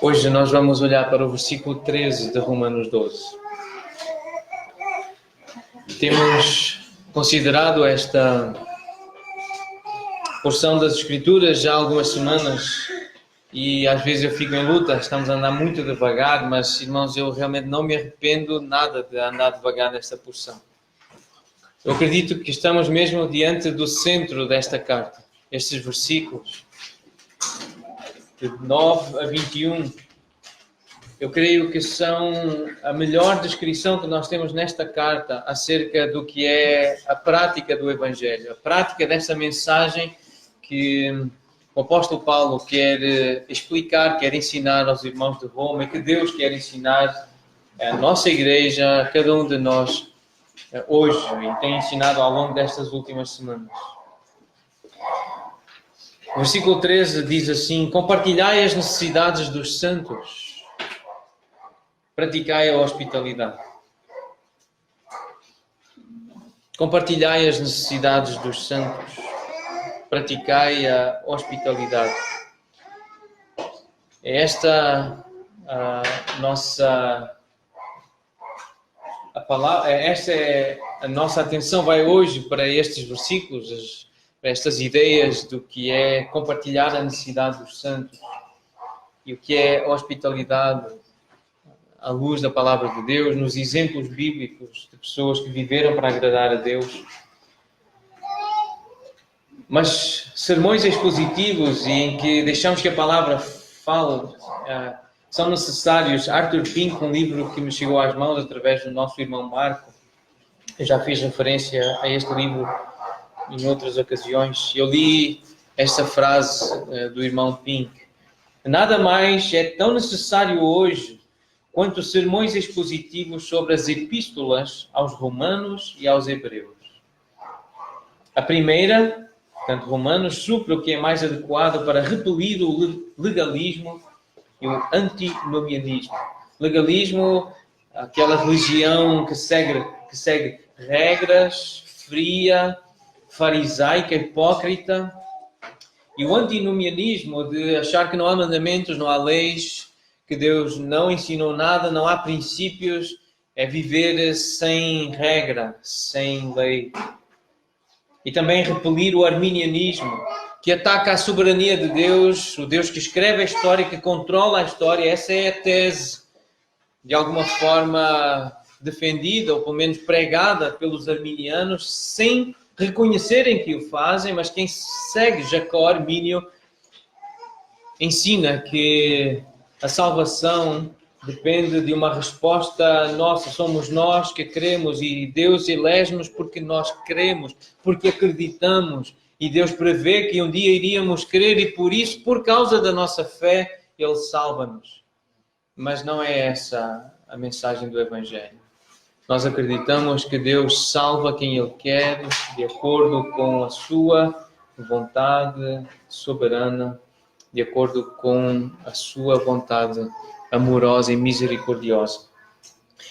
Hoje nós vamos olhar para o versículo 13 de Romanos 12. Temos considerado esta porção das Escrituras já há algumas semanas e às vezes eu fico em luta, estamos a andar muito devagar, mas irmãos, eu realmente não me arrependo nada de andar devagar nesta porção. Eu acredito que estamos mesmo diante do centro desta carta. Estes versículos, de 9 a 21, eu creio que são a melhor descrição que nós temos nesta carta acerca do que é a prática do Evangelho, a prática desta mensagem que o apóstolo Paulo quer explicar, quer ensinar aos irmãos de Roma e que Deus quer ensinar à nossa igreja, a cada um de nós hoje e tem ensinado ao longo destas últimas semanas. O versículo 13 diz assim: compartilhai as necessidades dos santos, praticai a hospitalidade. Compartilhai as necessidades dos santos, praticai a hospitalidade. É esta a nossa palavra, esta é a nossa atenção vai hoje para estes versículos, para estas ideias do que é compartilhar a necessidade dos santos e o que é hospitalidade à luz da palavra de Deus, nos exemplos bíblicos de pessoas que viveram para agradar a Deus. Mas sermões expositivos e em que deixamos que a palavra fale são necessários. Arthur Pink, um livro que me chegou às mãos através do nosso irmão Marco, eu já fiz referência a este livro em outras ocasiões. Eu li esta frase do irmão Pink: nada mais é tão necessário hoje quanto sermões expositivos sobre as epístolas aos Romanos e aos Hebreus. A primeira, portanto, Romanos, supra o que é mais adequado para repelir o legalismo e o antinomianismo. Legalismo, aquela religião que segue regras, fria, farisaica, hipócrita. E o antinomianismo, de achar que não há mandamentos, não há leis, que Deus não ensinou nada, não há princípios, é viver sem regra, sem lei. E também repelir o arminianismo, que ataca a soberania de Deus, o Deus que escreve a história, que controla a história. Essa é a tese, de alguma forma, defendida, ou pelo menos pregada pelos arminianos, sem reconhecerem que o fazem, mas quem segue Jacó Armínio ensina que a salvação depende de uma resposta nossa. Somos nós que cremos e Deus elege-nos porque nós cremos, porque acreditamos. E Deus prevê que um dia iríamos crer e por isso, por causa da nossa fé, Ele salva-nos. Mas não é essa a mensagem do Evangelho. Nós acreditamos que Deus salva quem Ele quer, de acordo com a sua vontade soberana, de acordo com a sua vontade amorosa e misericordiosa.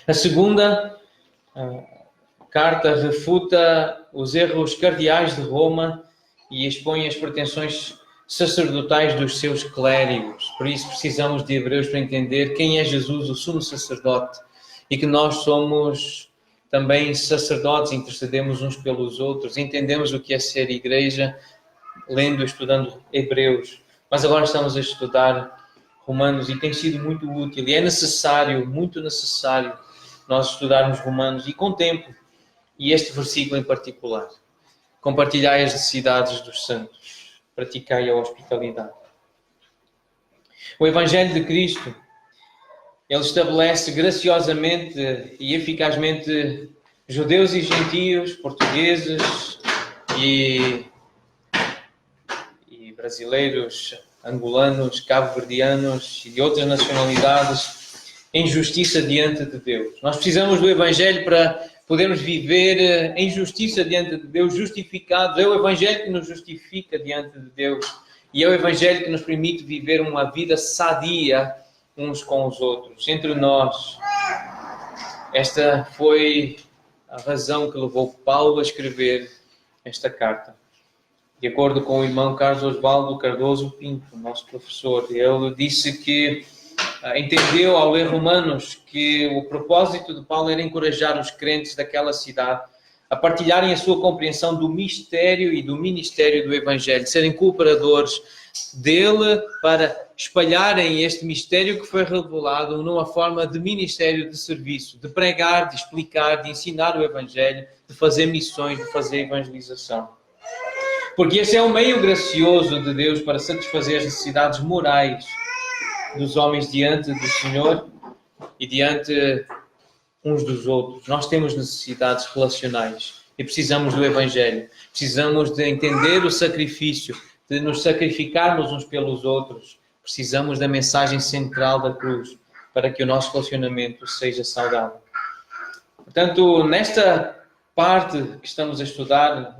A segunda carta refuta os erros cardeais de Roma e expõe as pretensões sacerdotais dos seus clérigos. Por isso precisamos de Hebreus para entender quem é Jesus, o sumo sacerdote, e que nós somos também sacerdotes, intercedemos uns pelos outros, entendemos o que é ser igreja, lendo e estudando Hebreus. Mas agora estamos a estudar Romanos e tem sido muito útil e é necessário, muito necessário, nós estudarmos Romanos e com tempo, e este versículo em particular. Compartilhai as necessidades dos santos, praticai a hospitalidade. O Evangelho de Cristo, ele estabelece graciosamente e eficazmente judeus e gentios, portugueses e brasileiros, angolanos, cabo-verdianos e de outras nacionalidades em justiça diante de Deus. Nós precisamos do Evangelho para podermos viver em justiça diante de Deus, justificados. É o Evangelho que nos justifica diante de Deus e é o Evangelho que nos permite viver uma vida sadia uns com os outros, entre nós. Esta foi a razão que levou Paulo a escrever esta carta. De acordo com o irmão Carlos Osvaldo Cardoso Pinto, nosso professor, ele disse que entendeu ao ler Romanos que o propósito de Paulo era encorajar os crentes daquela cidade a partilharem a sua compreensão do mistério e do ministério do Evangelho, serem cooperadores dele para espalharem este mistério que foi revelado numa forma de ministério de serviço, de pregar, de explicar, de ensinar o Evangelho, de fazer missões, de fazer evangelização. Porque esse é um meio gracioso de Deus para satisfazer as necessidades morais dos homens diante do Senhor e diante uns dos outros. Nós temos necessidades relacionais e precisamos do Evangelho. Precisamos de entender o sacrifício, de nos sacrificarmos uns pelos outros. Precisamos da mensagem central da cruz para que o nosso relacionamento seja saudável. Portanto, nesta parte que estamos a estudar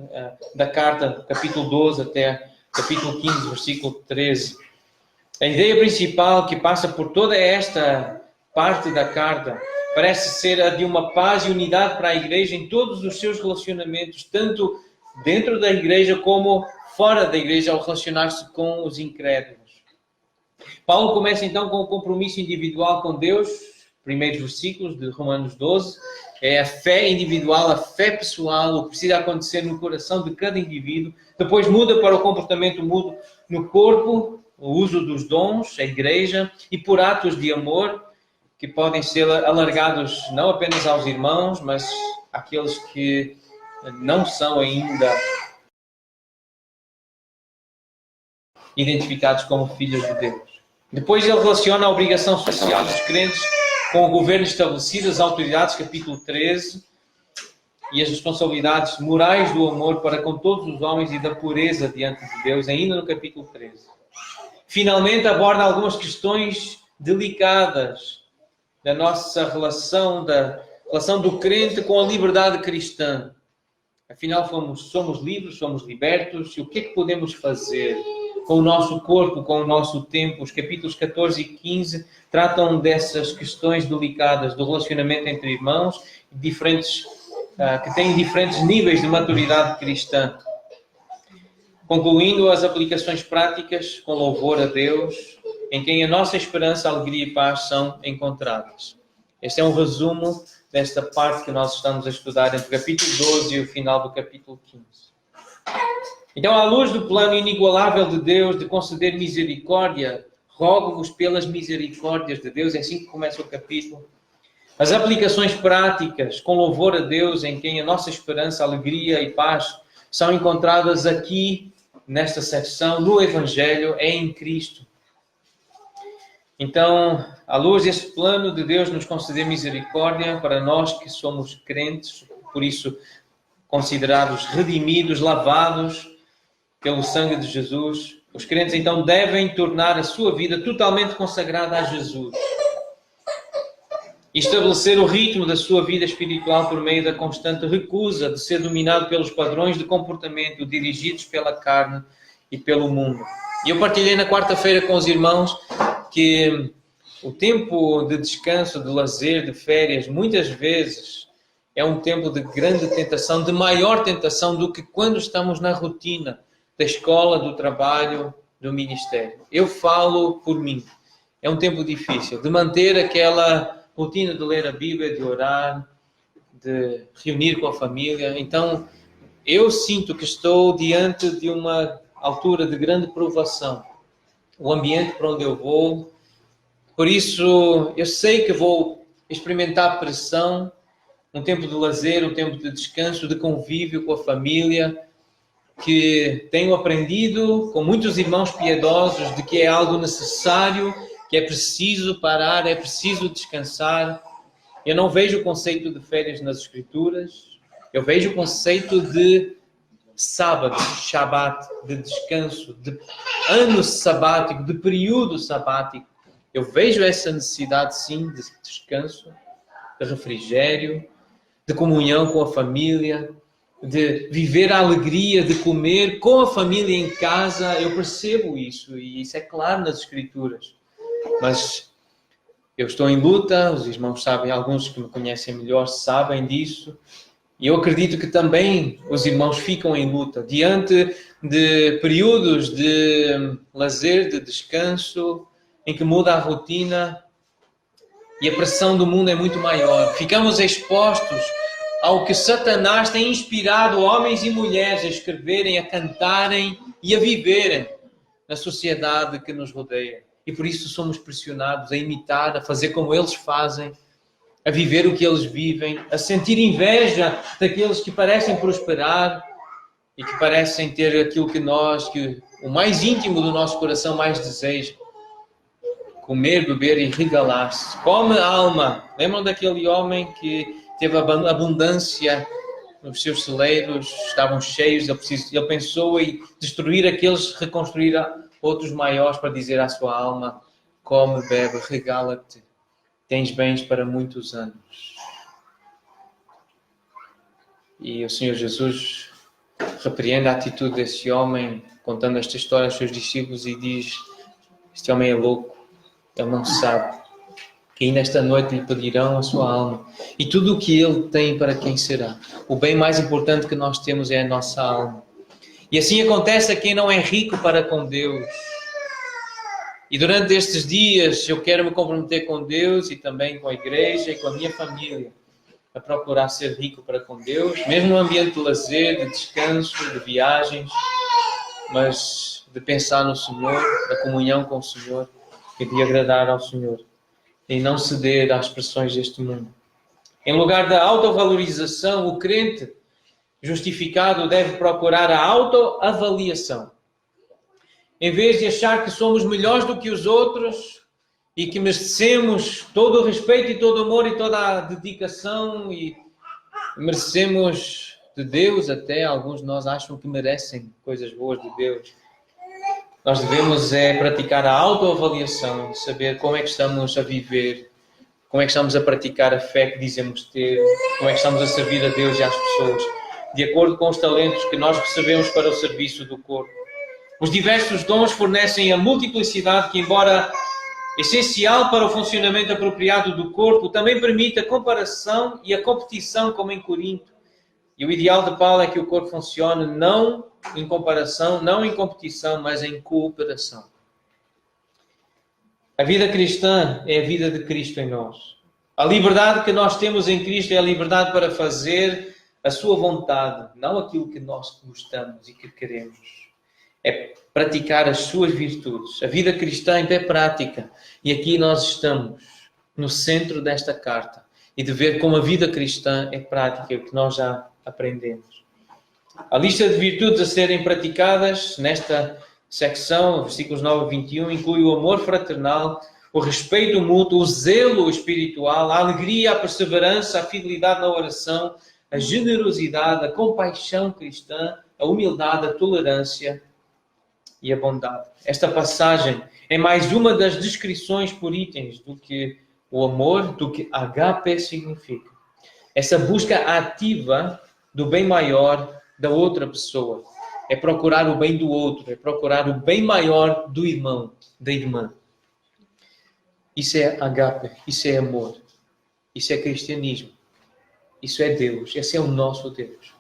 da carta, capítulo 12 até capítulo 15, versículo 13, a ideia principal que passa por toda esta parte da carta parece ser a de uma paz e unidade para a igreja em todos os seus relacionamentos, tanto dentro da igreja como fora da igreja, ao relacionar-se com os incrédulos. Paulo começa então com o compromisso individual com Deus, primeiros versículos de Romanos 12, é a fé individual, a fé pessoal, o que precisa acontecer no coração de cada indivíduo. Depois muda para o comportamento mudo no corpo, o uso dos dons, a igreja, e por atos de amor, que podem ser alargados não apenas aos irmãos, mas àqueles que não são ainda identificados como filhos de Deus. Depois ele relaciona a obrigação social dos crentes com o governo estabelecido, as autoridades, capítulo 13, e as responsabilidades morais do amor para com todos os homens e da pureza diante de Deus, ainda no capítulo 13. Finalmente aborda algumas questões delicadas da nossa relação, da relação do crente com a liberdade cristã. Afinal, somos livres, somos libertos, e o que é que podemos fazer com o nosso corpo, com o nosso tempo? Os capítulos 14 e 15 tratam dessas questões delicadas do relacionamento entre irmãos, que têm diferentes níveis de maturidade cristã. Concluindo as aplicações práticas com louvor a Deus, em quem a nossa esperança, alegria e paz são encontradas. Este é um resumo desta parte que nós estamos a estudar entre o capítulo 12 e o final do capítulo 15. Então, à luz do plano inigualável de Deus de conceder misericórdia, rogo-vos pelas misericórdias de Deus, é assim que começa o capítulo. As aplicações práticas com louvor a Deus, em quem a nossa esperança, alegria e paz são encontradas aqui, nesta secção, no Evangelho, é em Cristo. Então, à luz desse plano de Deus nos conceder misericórdia, para nós que somos crentes, por isso considerados redimidos, lavados pelo sangue de Jesus, os crentes então devem tornar a sua vida totalmente consagrada a Jesus e estabelecer o ritmo da sua vida espiritual por meio da constante recusa de ser dominado pelos padrões de comportamento dirigidos pela carne e pelo mundo. E eu partilhei na quarta-feira com os irmãos que o tempo de descanso, de lazer, de férias, muitas vezes é um tempo de grande tentação, de maior tentação do que quando estamos na rotina da escola, do trabalho, do ministério. Eu falo por mim. É um tempo difícil de manter aquela rotina de ler a Bíblia, de orar, de reunir com a família. Então, eu sinto que estou diante de uma altura de grande provação. O ambiente para onde eu vou. Por isso, eu sei que vou experimentar pressão, um tempo de lazer, um tempo de descanso, de convívio com a família, que tenho aprendido com muitos irmãos piedosos de que é algo necessário, que é preciso parar, é preciso descansar. Eu não vejo o conceito de férias nas Escrituras, eu vejo o conceito de sábado, Shabat, de descanso, de ano sabático, de período sabático. Eu vejo essa necessidade, sim, de descanso, de refrigério, de comunhão com a família, de viver a alegria de comer com a família em casa. Eu percebo isso e isso é claro nas Escrituras. Mas eu estou em luta, os irmãos sabem, alguns que me conhecem melhor sabem disso. E eu acredito que também os irmãos ficam em luta diante de períodos de lazer, de descanso, em que muda a rotina. e a pressão do mundo é muito maior. Ficamos expostos ao que Satanás tem inspirado homens e mulheres a escreverem, a cantarem e a viverem na sociedade que nos rodeia. E por isso somos pressionados a imitar, a fazer como eles fazem, a viver o que eles vivem, a sentir inveja daqueles que parecem prosperar e que parecem ter aquilo que o mais íntimo do nosso coração mais deseja. Comer, beber e regalar-se. Come a alma. Lembram daquele homem que teve abundância nos seus celeiros, estavam cheios, ele pensou em destruir aqueles, reconstruir outros maiores para dizer à sua alma: come, bebe, regala-te, tens bens para muitos anos. E o Senhor Jesus repreende a atitude desse homem, contando esta história aos seus discípulos, e diz: este homem é louco, ele não sabe que ainda esta noite lhe pedirão a sua alma. E tudo o que ele tem, para quem será? O bem mais importante que nós temos é a nossa alma. E assim acontece a quem não é rico para com Deus. E durante estes dias eu quero me comprometer com Deus e também com a igreja e com a minha família a procurar ser rico para com Deus, mesmo no ambiente de lazer, de descanso, de viagens, mas de pensar no Senhor, da comunhão com o Senhor e de agradar ao Senhor. E não ceder às pressões deste mundo. Em lugar da autovalorização, o crente justificado deve procurar a autoavaliação. Em vez de achar que somos melhores do que os outros e que merecemos todo o respeito e todo o amor e toda a dedicação e merecemos de Deus, até alguns de nós acham que merecem coisas boas de Deus. Nós devemos praticar a autoavaliação, saber como é que estamos a viver, como é que estamos a praticar a fé que dizemos ter, como é que estamos a servir a Deus e às pessoas, de acordo com os talentos que nós recebemos para o serviço do corpo. Os diversos dons fornecem a multiplicidade que, embora essencial para o funcionamento apropriado do corpo, também permite a comparação e a competição, como em Corinto. E o ideal de Paulo é que o corpo funcione não em comparação, não em competição, mas em cooperação. A vida cristã é a vida de Cristo em nós. A liberdade que nós temos em Cristo é a liberdade para fazer a sua vontade, não aquilo que nós gostamos e que queremos. É praticar as suas virtudes. A vida cristã é prática. E aqui nós estamos no centro desta carta e de ver como a vida cristã é prática, o que nós já aprendemos. A lista de virtudes a serem praticadas nesta secção, versículos 9 a 21, inclui o amor fraternal, o respeito mútuo, o zelo espiritual, a alegria, a perseverança, a fidelidade na oração, a generosidade, a compaixão cristã, a humildade, a tolerância e a bondade. Esta passagem é mais uma das descrições por itens do que o amor, do que agape significa. Essa busca ativa do bem maior da outra pessoa. É procurar o bem do outro, é procurar o bem maior do irmão, da irmã. Isso é agape, isso é amor, isso é cristianismo, isso é Deus, esse é o nosso Deus.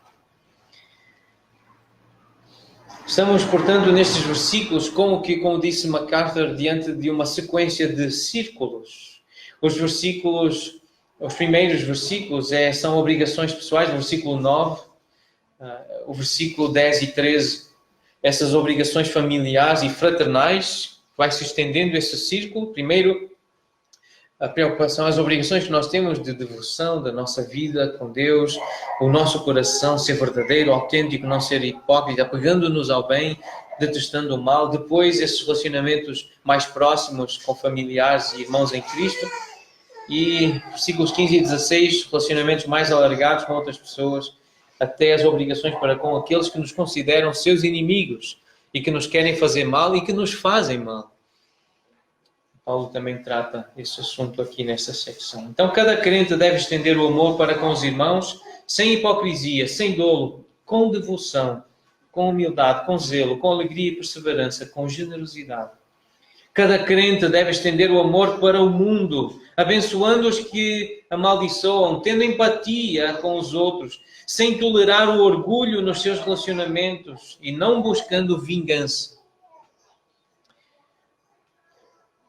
Estamos, portanto, nestes versículos, como disse MacArthur, diante de uma sequência de círculos. Os primeiros versículos são obrigações pessoais, o versículo 9, o versículo 10 e 13, essas obrigações familiares e fraternais, vai se estendendo esse círculo. Primeiro, a preocupação, as obrigações que nós temos de devoção da nossa vida com Deus, o nosso coração ser verdadeiro, autêntico, não ser hipócrita, apegando-nos ao bem, detestando o mal. Depois, esses relacionamentos mais próximos com familiares e irmãos em Cristo. E versículos 15 e 16, relacionamentos mais alargados com outras pessoas, até as obrigações para com aqueles que nos consideram seus inimigos e que nos querem fazer mal e que nos fazem mal. Paulo também trata esse assunto aqui nesta secção. Então, cada crente deve estender o amor para com os irmãos, sem hipocrisia, sem dolo, com devoção, com humildade, com zelo, com alegria e perseverança, com generosidade. Cada crente deve estender o amor para o mundo, abençoando os que amaldiçoam, tendo empatia com os outros, sem tolerar o orgulho nos seus relacionamentos e não buscando vingança.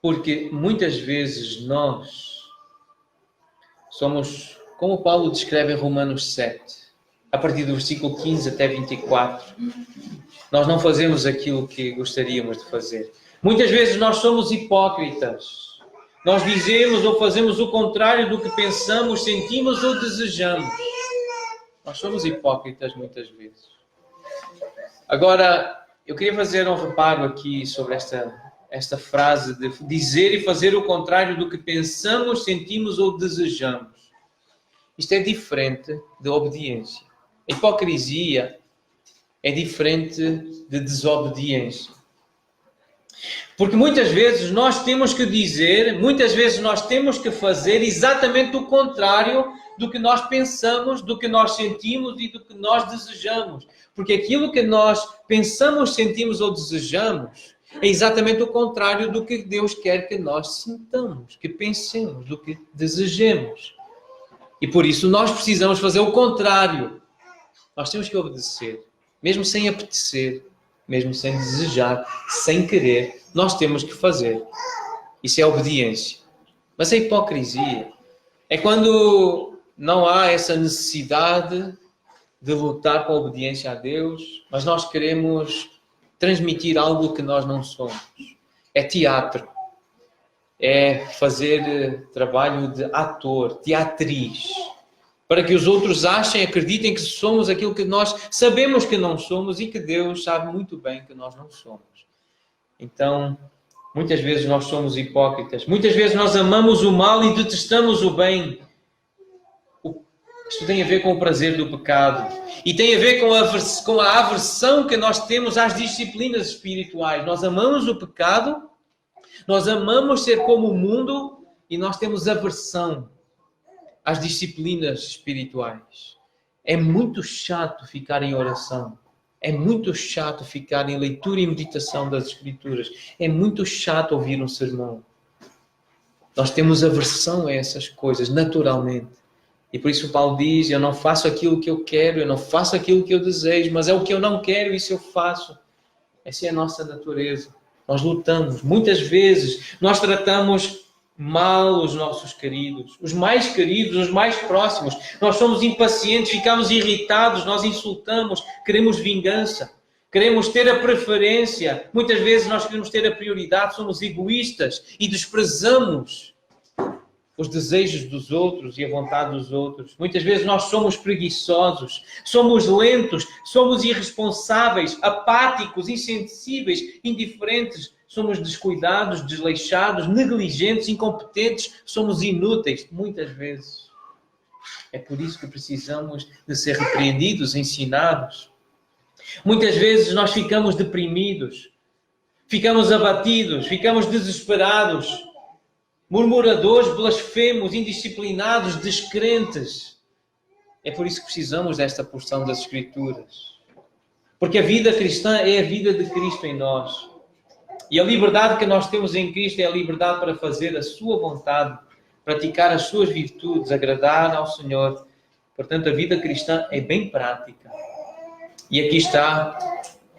Porque muitas vezes nós Somos, como Paulo descreve em Romanos 7, a partir do versículo 15 até 24. Nós não fazemos aquilo que gostaríamos de fazer. Muitas vezes nós somos hipócritas. Nós dizemos ou fazemos o contrário do que pensamos, sentimos ou desejamos. Nós somos hipócritas muitas vezes. Agora, eu queria fazer um reparo aqui sobre esta frase de dizer e fazer o contrário do que pensamos, sentimos ou desejamos. Isto é diferente de obediência. A hipocrisia é diferente de desobediência. Porque muitas vezes nós temos que dizer, muitas vezes nós temos que fazer exatamente o contrário do que nós pensamos, do que nós sentimos e do que nós desejamos. Porque aquilo que nós pensamos, sentimos ou desejamos é exatamente o contrário do que Deus quer que nós sintamos, que pensemos, do que desejemos. E por isso nós precisamos fazer o contrário. Nós temos que obedecer, mesmo sem apetecer, mesmo sem desejar, sem querer, nós temos que fazer. Isso é obediência. Mas a hipocrisia é quando não há essa necessidade de lutar com a obediência a Deus, mas nós queremos transmitir algo que nós não somos. É teatro. É fazer trabalho de ator, de atriz, para que os outros achem, acreditem que somos aquilo que nós sabemos que não somos e que Deus sabe muito bem que nós não somos. Então, muitas vezes nós somos hipócritas. Muitas vezes nós amamos o mal e detestamos o bem. Isto tem a ver com o prazer do pecado. E tem a ver com a aversão que nós temos às disciplinas espirituais. Nós amamos o pecado, nós amamos ser como o mundo e nós temos aversão às disciplinas espirituais. É muito chato ficar em oração. É muito chato ficar em leitura e meditação das Escrituras. É muito chato ouvir um sermão. Nós temos aversão a essas coisas, naturalmente. E por isso Paulo diz, eu não faço aquilo que eu quero, eu não faço aquilo que eu desejo, mas é o que eu não quero, isso eu faço. Essa é a nossa natureza. Nós lutamos. Muitas vezes nós tratamos mal os nossos queridos, os mais queridos, os mais próximos. Nós somos impacientes, ficamos irritados, nós insultamos, queremos vingança, queremos ter a preferência. Muitas vezes nós queremos ter a prioridade, somos egoístas e desprezamos os desejos dos outros e a vontade dos outros. Muitas vezes nós somos preguiçosos, somos lentos, somos irresponsáveis, apáticos, insensíveis, indiferentes. Somos descuidados, desleixados, negligentes, incompetentes, somos inúteis, muitas vezes. É por isso que precisamos de ser repreendidos, ensinados. Muitas vezes nós ficamos deprimidos, ficamos abatidos, ficamos desesperados, murmuradores, blasfemos, indisciplinados, descrentes. É por isso que precisamos desta porção das Escrituras. Porque a vida cristã é a vida de Cristo em nós. E a liberdade que nós temos em Cristo é a liberdade para fazer a sua vontade, praticar as suas virtudes, agradar ao Senhor. Portanto, a vida cristã é bem prática. E aqui está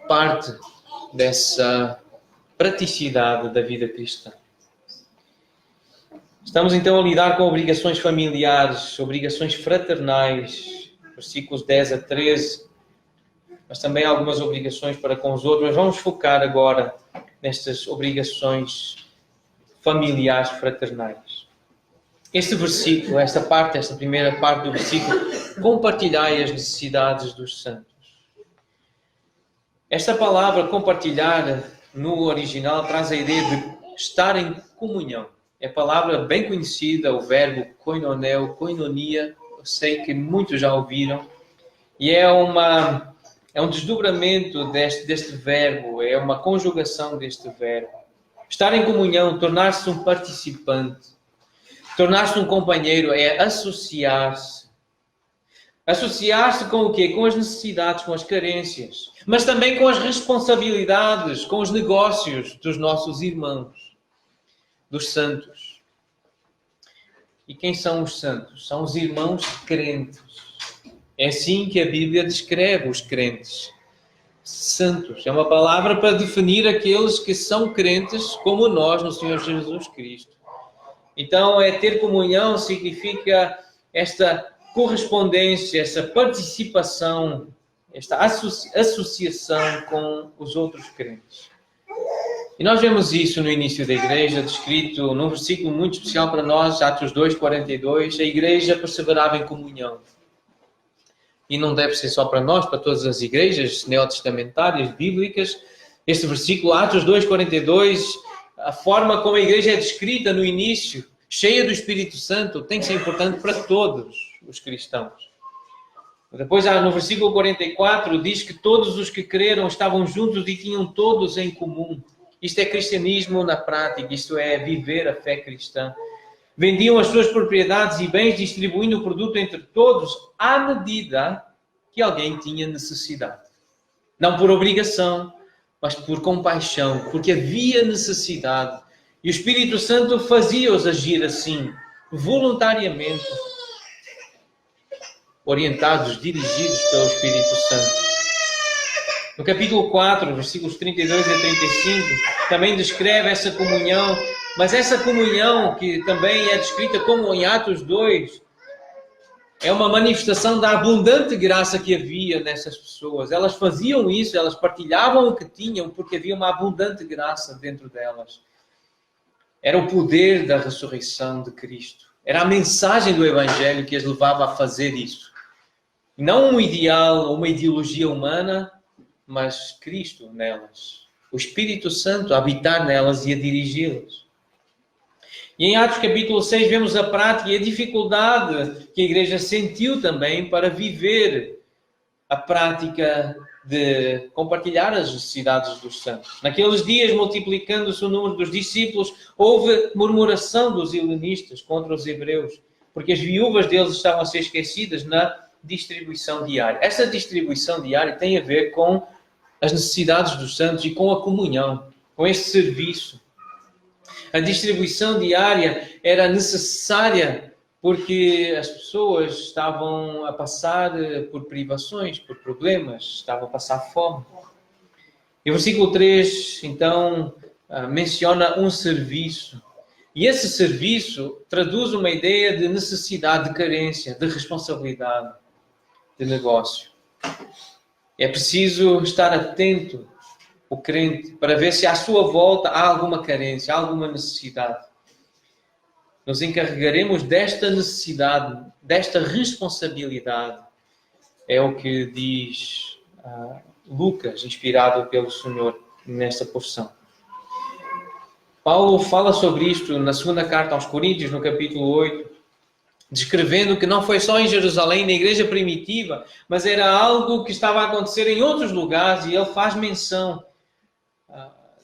parte dessa praticidade da vida cristã. Estamos então a lidar com obrigações familiares, obrigações fraternais, versículos 10 a 13, mas também algumas obrigações para com os outros. Mas vamos focar agora nestas obrigações familiares fraternais. Este versículo, esta primeira parte do versículo, compartilhai as necessidades dos santos. Esta palavra compartilhar no original traz a ideia de estar em comunhão. É palavra bem conhecida, o verbo koinoneo, koinonia, eu sei que muitos já ouviram, e é um desdobramento deste verbo, é uma conjugação deste verbo. Estar em comunhão, tornar-se um participante, tornar-se um companheiro, é associar-se. Associar-se com o quê? Com as necessidades, com as carências, mas também com as responsabilidades, com os negócios dos nossos irmãos, dos santos. E quem são os santos? São os irmãos crentes. É assim que a Bíblia descreve os crentes. Santos. É uma palavra para definir aqueles que são crentes como nós no Senhor Jesus Cristo. Então, ter comunhão significa esta correspondência, essa participação, esta associação com os outros crentes. E nós vemos isso no início da igreja, descrito num versículo muito especial para nós, Atos 2:42, a igreja perseverava em comunhão. E não deve ser só para nós, para todas as igrejas neotestamentárias, bíblicas. Este versículo, Atos 2:42, a forma como a igreja é descrita no início, cheia do Espírito Santo, tem que ser importante para todos os cristãos. Depois, no versículo 44, diz que todos os que creram estavam juntos e tinham todos em comum. Isto é cristianismo na prática, isto é viver a fé cristã. Vendiam as suas propriedades e bens, distribuindo o produto entre todos, à medida que alguém tinha necessidade. Não por obrigação, mas por compaixão, porque havia necessidade. E o Espírito Santo fazia-os agir assim, voluntariamente, orientados, dirigidos pelo Espírito Santo. No capítulo 4, versículos 32 a 35, também descreve essa comunhão, mas essa comunhão, que também é descrita como em Atos 2, é uma manifestação da abundante graça que havia nessas pessoas. Elas faziam isso, elas partilhavam o que tinham, porque havia uma abundante graça dentro delas. Era o poder da ressurreição de Cristo. Era a mensagem do Evangelho que as levava a fazer isso. Não um ideal ou uma ideologia humana, mas Cristo nelas. O Espírito Santo a habitar nelas e a dirigi-las. E em Atos capítulo 6 vemos a prática e a dificuldade que a igreja sentiu também para viver a prática de compartilhar as necessidades dos santos. Naqueles dias, multiplicando-se o número dos discípulos, houve murmuração dos helenistas contra os hebreus, porque as viúvas deles estavam a ser esquecidas na distribuição diária. Essa distribuição diária tem a ver com as necessidades dos santos e com a comunhão, com esse serviço. A distribuição diária era necessária porque as pessoas estavam a passar por privações, por problemas, estavam a passar fome. E o versículo 3, então, menciona um serviço. E esse serviço traduz uma ideia de necessidade, de carência, de responsabilidade, de negócio. É preciso estar atento, o crente, para ver se à sua volta há alguma carência, há alguma necessidade. Nos encarregaremos desta necessidade, desta responsabilidade. É o que diz Lucas, inspirado pelo Senhor nesta porção. Paulo fala sobre isto na segunda carta aos Coríntios, no capítulo 8, descrevendo que não foi só em Jerusalém, na igreja primitiva, mas era algo que estava a acontecer em outros lugares, e ele faz menção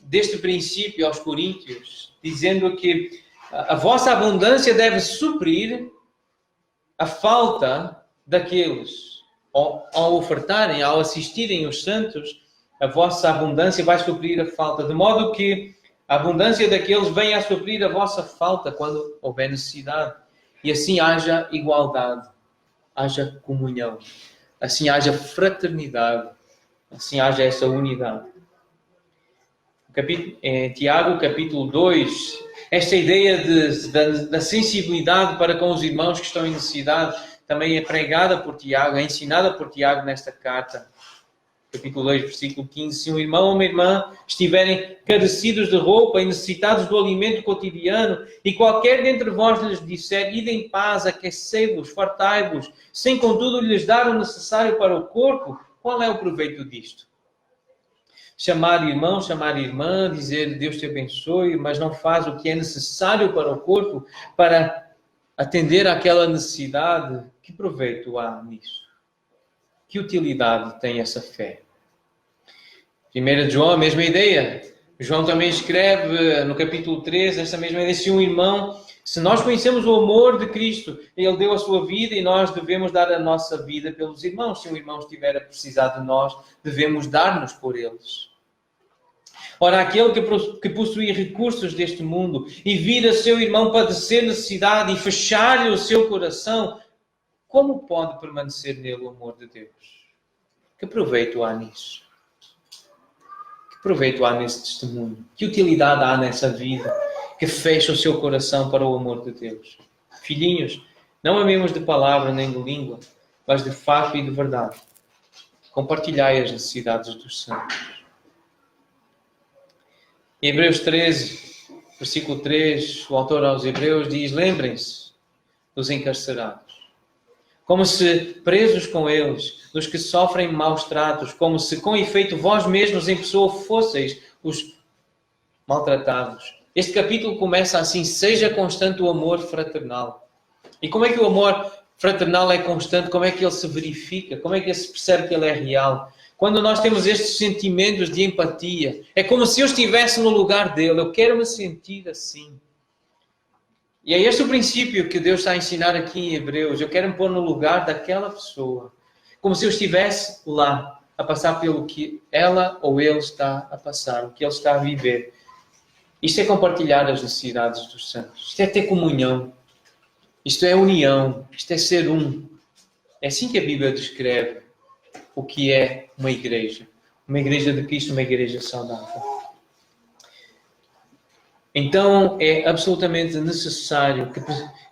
deste princípio aos Coríntios, dizendo que a vossa abundância deve suprir a falta daqueles. Ao ofertarem, ao assistirem os santos, a vossa abundância vai suprir a falta, de modo que a abundância daqueles venha a suprir a vossa falta quando houver necessidade. E assim haja igualdade, haja comunhão, assim haja fraternidade, assim haja essa unidade. Tiago, capítulo 2, esta ideia da sensibilidade para com os irmãos que estão em necessidade também é pregada por Tiago, é ensinada por Tiago nesta carta. Capítulo 2, versículo 15. Se um irmão ou uma irmã estiverem carecidos de roupa e necessitados do alimento cotidiano, e qualquer dentre vós lhes disser, ide em paz, aquecei-vos, fartai-vos, sem contudo lhes dar o necessário para o corpo, qual é o proveito disto? Chamar irmão, chamar irmã, dizer Deus te abençoe, mas não faz o que é necessário para o corpo, para atender àquela necessidade, que proveito há nisso? Que utilidade tem essa fé? 1 João, a mesma ideia. João também escreve no capítulo 3, essa mesma ideia. Se um irmão, se nós conhecemos o amor de Cristo, ele deu a sua vida e nós devemos dar a nossa vida pelos irmãos. Se um irmão estiver a precisar de nós, devemos dar-nos por eles. Ora, aquele que possui recursos deste mundo e vira seu irmão padecer necessidade e fechar-lhe o seu coração, como pode permanecer nele o amor de Deus? Que proveito há nisso? Que proveito há nesse testemunho? Que utilidade há nessa vida que fecha o seu coração para o amor de Deus? Filhinhos, Não amemos de palavra nem de língua, mas de fato e de verdade. Compartilhai as necessidades dos santos. Em Hebreus 13, versículo 3, o autor aos Hebreus diz: lembrem-se dos encarcerados, como se presos com eles, dos que sofrem maus tratos, como se com efeito vós mesmos em pessoa fosseis os maltratados. Este capítulo começa assim: seja constante o amor fraternal. E como é que o amor fraternal é constante? Como é que ele se verifica? Como é que se percebe que ele é real? Quando nós temos estes sentimentos de empatia, é como se eu estivesse no lugar dele. Eu quero me sentir assim. E é este o princípio que Deus está a ensinar aqui em Hebreus. Eu quero me pôr no lugar daquela pessoa. Como se eu estivesse lá, a passar pelo que ela ou ele está a passar, o que ele está a viver. Isto é compartilhar as necessidades dos santos. Isto é ter comunhão. Isto é união. Isto é ser um. É assim que a Bíblia descreve o que é uma igreja. Uma igreja de Cristo, uma igreja saudável. Então é absolutamente necessário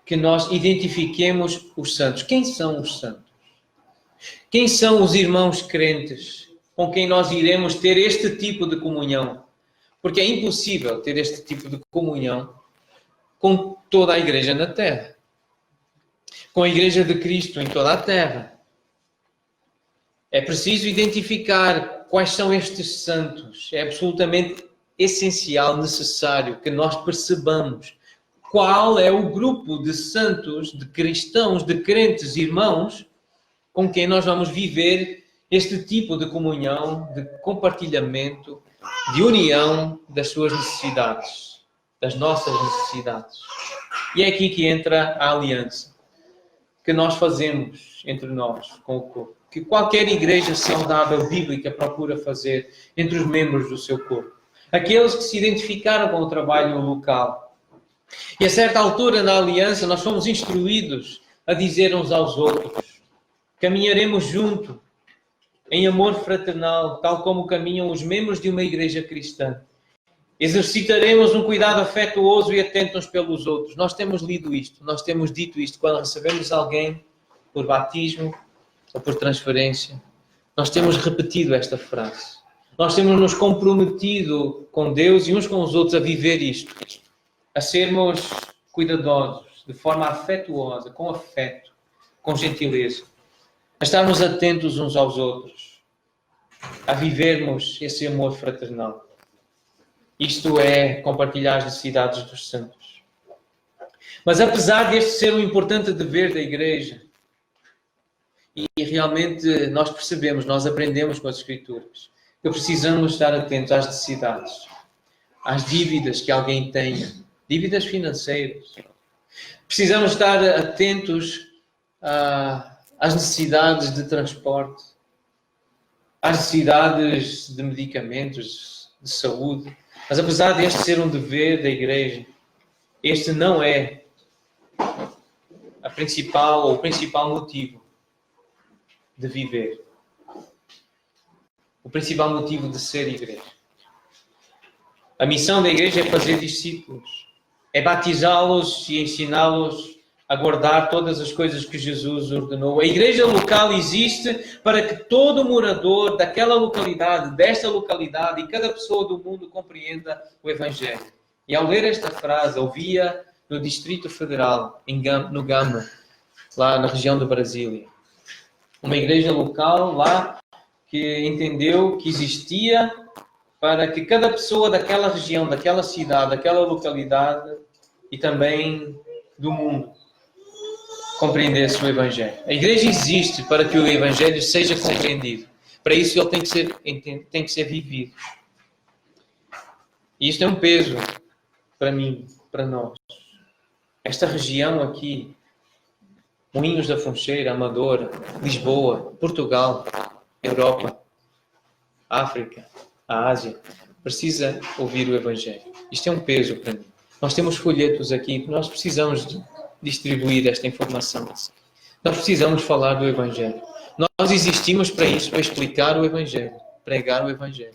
que nós identifiquemos os santos. Quem são os santos? Quem são os irmãos crentes com quem nós iremos ter este tipo de comunhão? Porque é impossível ter este tipo de comunhão com toda a igreja na terra. Com a igreja de Cristo em toda a terra. É preciso identificar quais são estes santos. É absolutamente essencial, necessário que nós percebamos qual é o grupo de santos, de cristãos, de crentes irmãos com quem nós vamos viver este tipo de comunhão, de compartilhamento, de união das suas necessidades, das nossas necessidades. E é aqui que entra a aliança que nós fazemos entre nós com o corpo, que qualquer igreja saudável bíblica procura fazer entre os membros do seu corpo. Aqueles que se identificaram com o trabalho local. E a certa altura na aliança nós fomos instruídos a dizer uns aos outros: caminharemos junto em amor fraternal, tal como caminham os membros de uma igreja cristã. Exercitaremos um cuidado afetuoso e atento uns pelos outros. Nós temos lido isto, nós temos dito isto quando recebemos alguém por batismo ou por transferência. Nós temos repetido esta frase. Nós temos nos comprometido com Deus e uns com os outros a viver isto. A sermos cuidadosos, de forma afetuosa, com afeto, com gentileza. A estarmos atentos uns aos outros. A vivermos esse amor fraternal. Isto é compartilhar as necessidades dos santos. Mas apesar deste ser um importante dever da igreja, e realmente nós percebemos, nós aprendemos com as Escrituras, que precisamos estar atentos às necessidades, às dívidas que alguém tenha, dívidas financeiras. Precisamos estar atentos às necessidades de transporte, às necessidades de medicamentos, de saúde. Mas apesar deste ser um dever da igreja, este não é o principal motivo de viver. O principal motivo de ser igreja. A missão da igreja é fazer discípulos. É batizá-los e ensiná-los a guardar todas as coisas que Jesus ordenou. A igreja local existe para que todo morador daquela localidade, desta localidade e cada pessoa do mundo compreenda o Evangelho. E ao ler esta frase, ouvia no Distrito Federal, no Gama, lá na região de Brasília. Uma igreja local lá que entendeu que existia para que cada pessoa daquela região, daquela cidade, daquela localidade e também do mundo compreendesse o Evangelho. A igreja existe para que o Evangelho seja compreendido. Para isso ele tem que ser vivido. E isto é um peso para mim, para nós. Esta região aqui, Moinhos da Foncheira, Amadora, Lisboa, Portugal, Europa, África, a Ásia, precisa ouvir o Evangelho. Isto é um peso para mim. Nós temos folhetos aqui, nós precisamos distribuir esta informação. Nós precisamos falar do Evangelho. Nós existimos para isso, para explicar o Evangelho, pregar o Evangelho.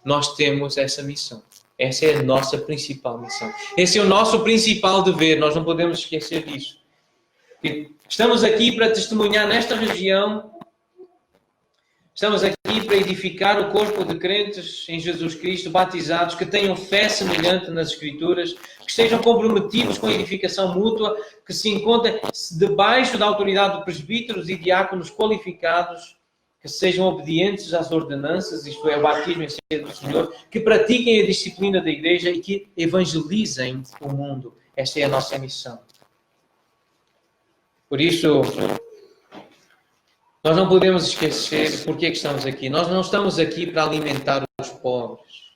Nós temos essa missão. Essa é a nossa principal missão. Esse é o nosso principal dever. Nós não podemos esquecer disso. Estamos aqui para testemunhar nesta região. Estamos aqui para edificar o corpo de crentes em Jesus Cristo, batizados, que tenham fé semelhante nas Escrituras, que estejam comprometidos com a edificação mútua, que se encontrem debaixo da autoridade de presbíteros e diáconos qualificados, que sejam obedientes às ordenanças, isto é, o batismo em sede do Senhor, que pratiquem a disciplina da igreja e que evangelizem o mundo. Esta é a nossa missão. Por isso, nós não podemos esquecer porque é que estamos aqui. Nós não estamos aqui para alimentar os pobres.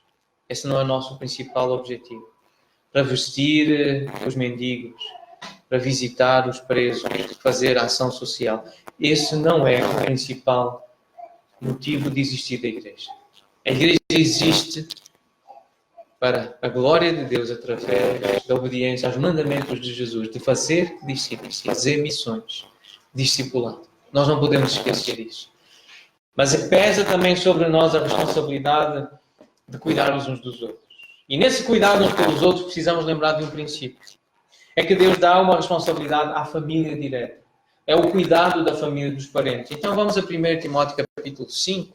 Esse não é o nosso principal objetivo. Para vestir os mendigos, para visitar os presos, fazer ação social. Esse não é o principal motivo de existir da igreja. A igreja existe para a glória de Deus através da obediência aos mandamentos de Jesus, de fazer discípulos, fazer missões, discipulado. Nós não podemos esquecer isso. Mas pesa também sobre nós a responsabilidade de cuidar uns dos outros. E nesse cuidado uns pelos outros precisamos lembrar de um princípio. É que Deus dá uma responsabilidade à família direta. É o cuidado da família dos parentes. Então vamos a 1 Timóteo capítulo 5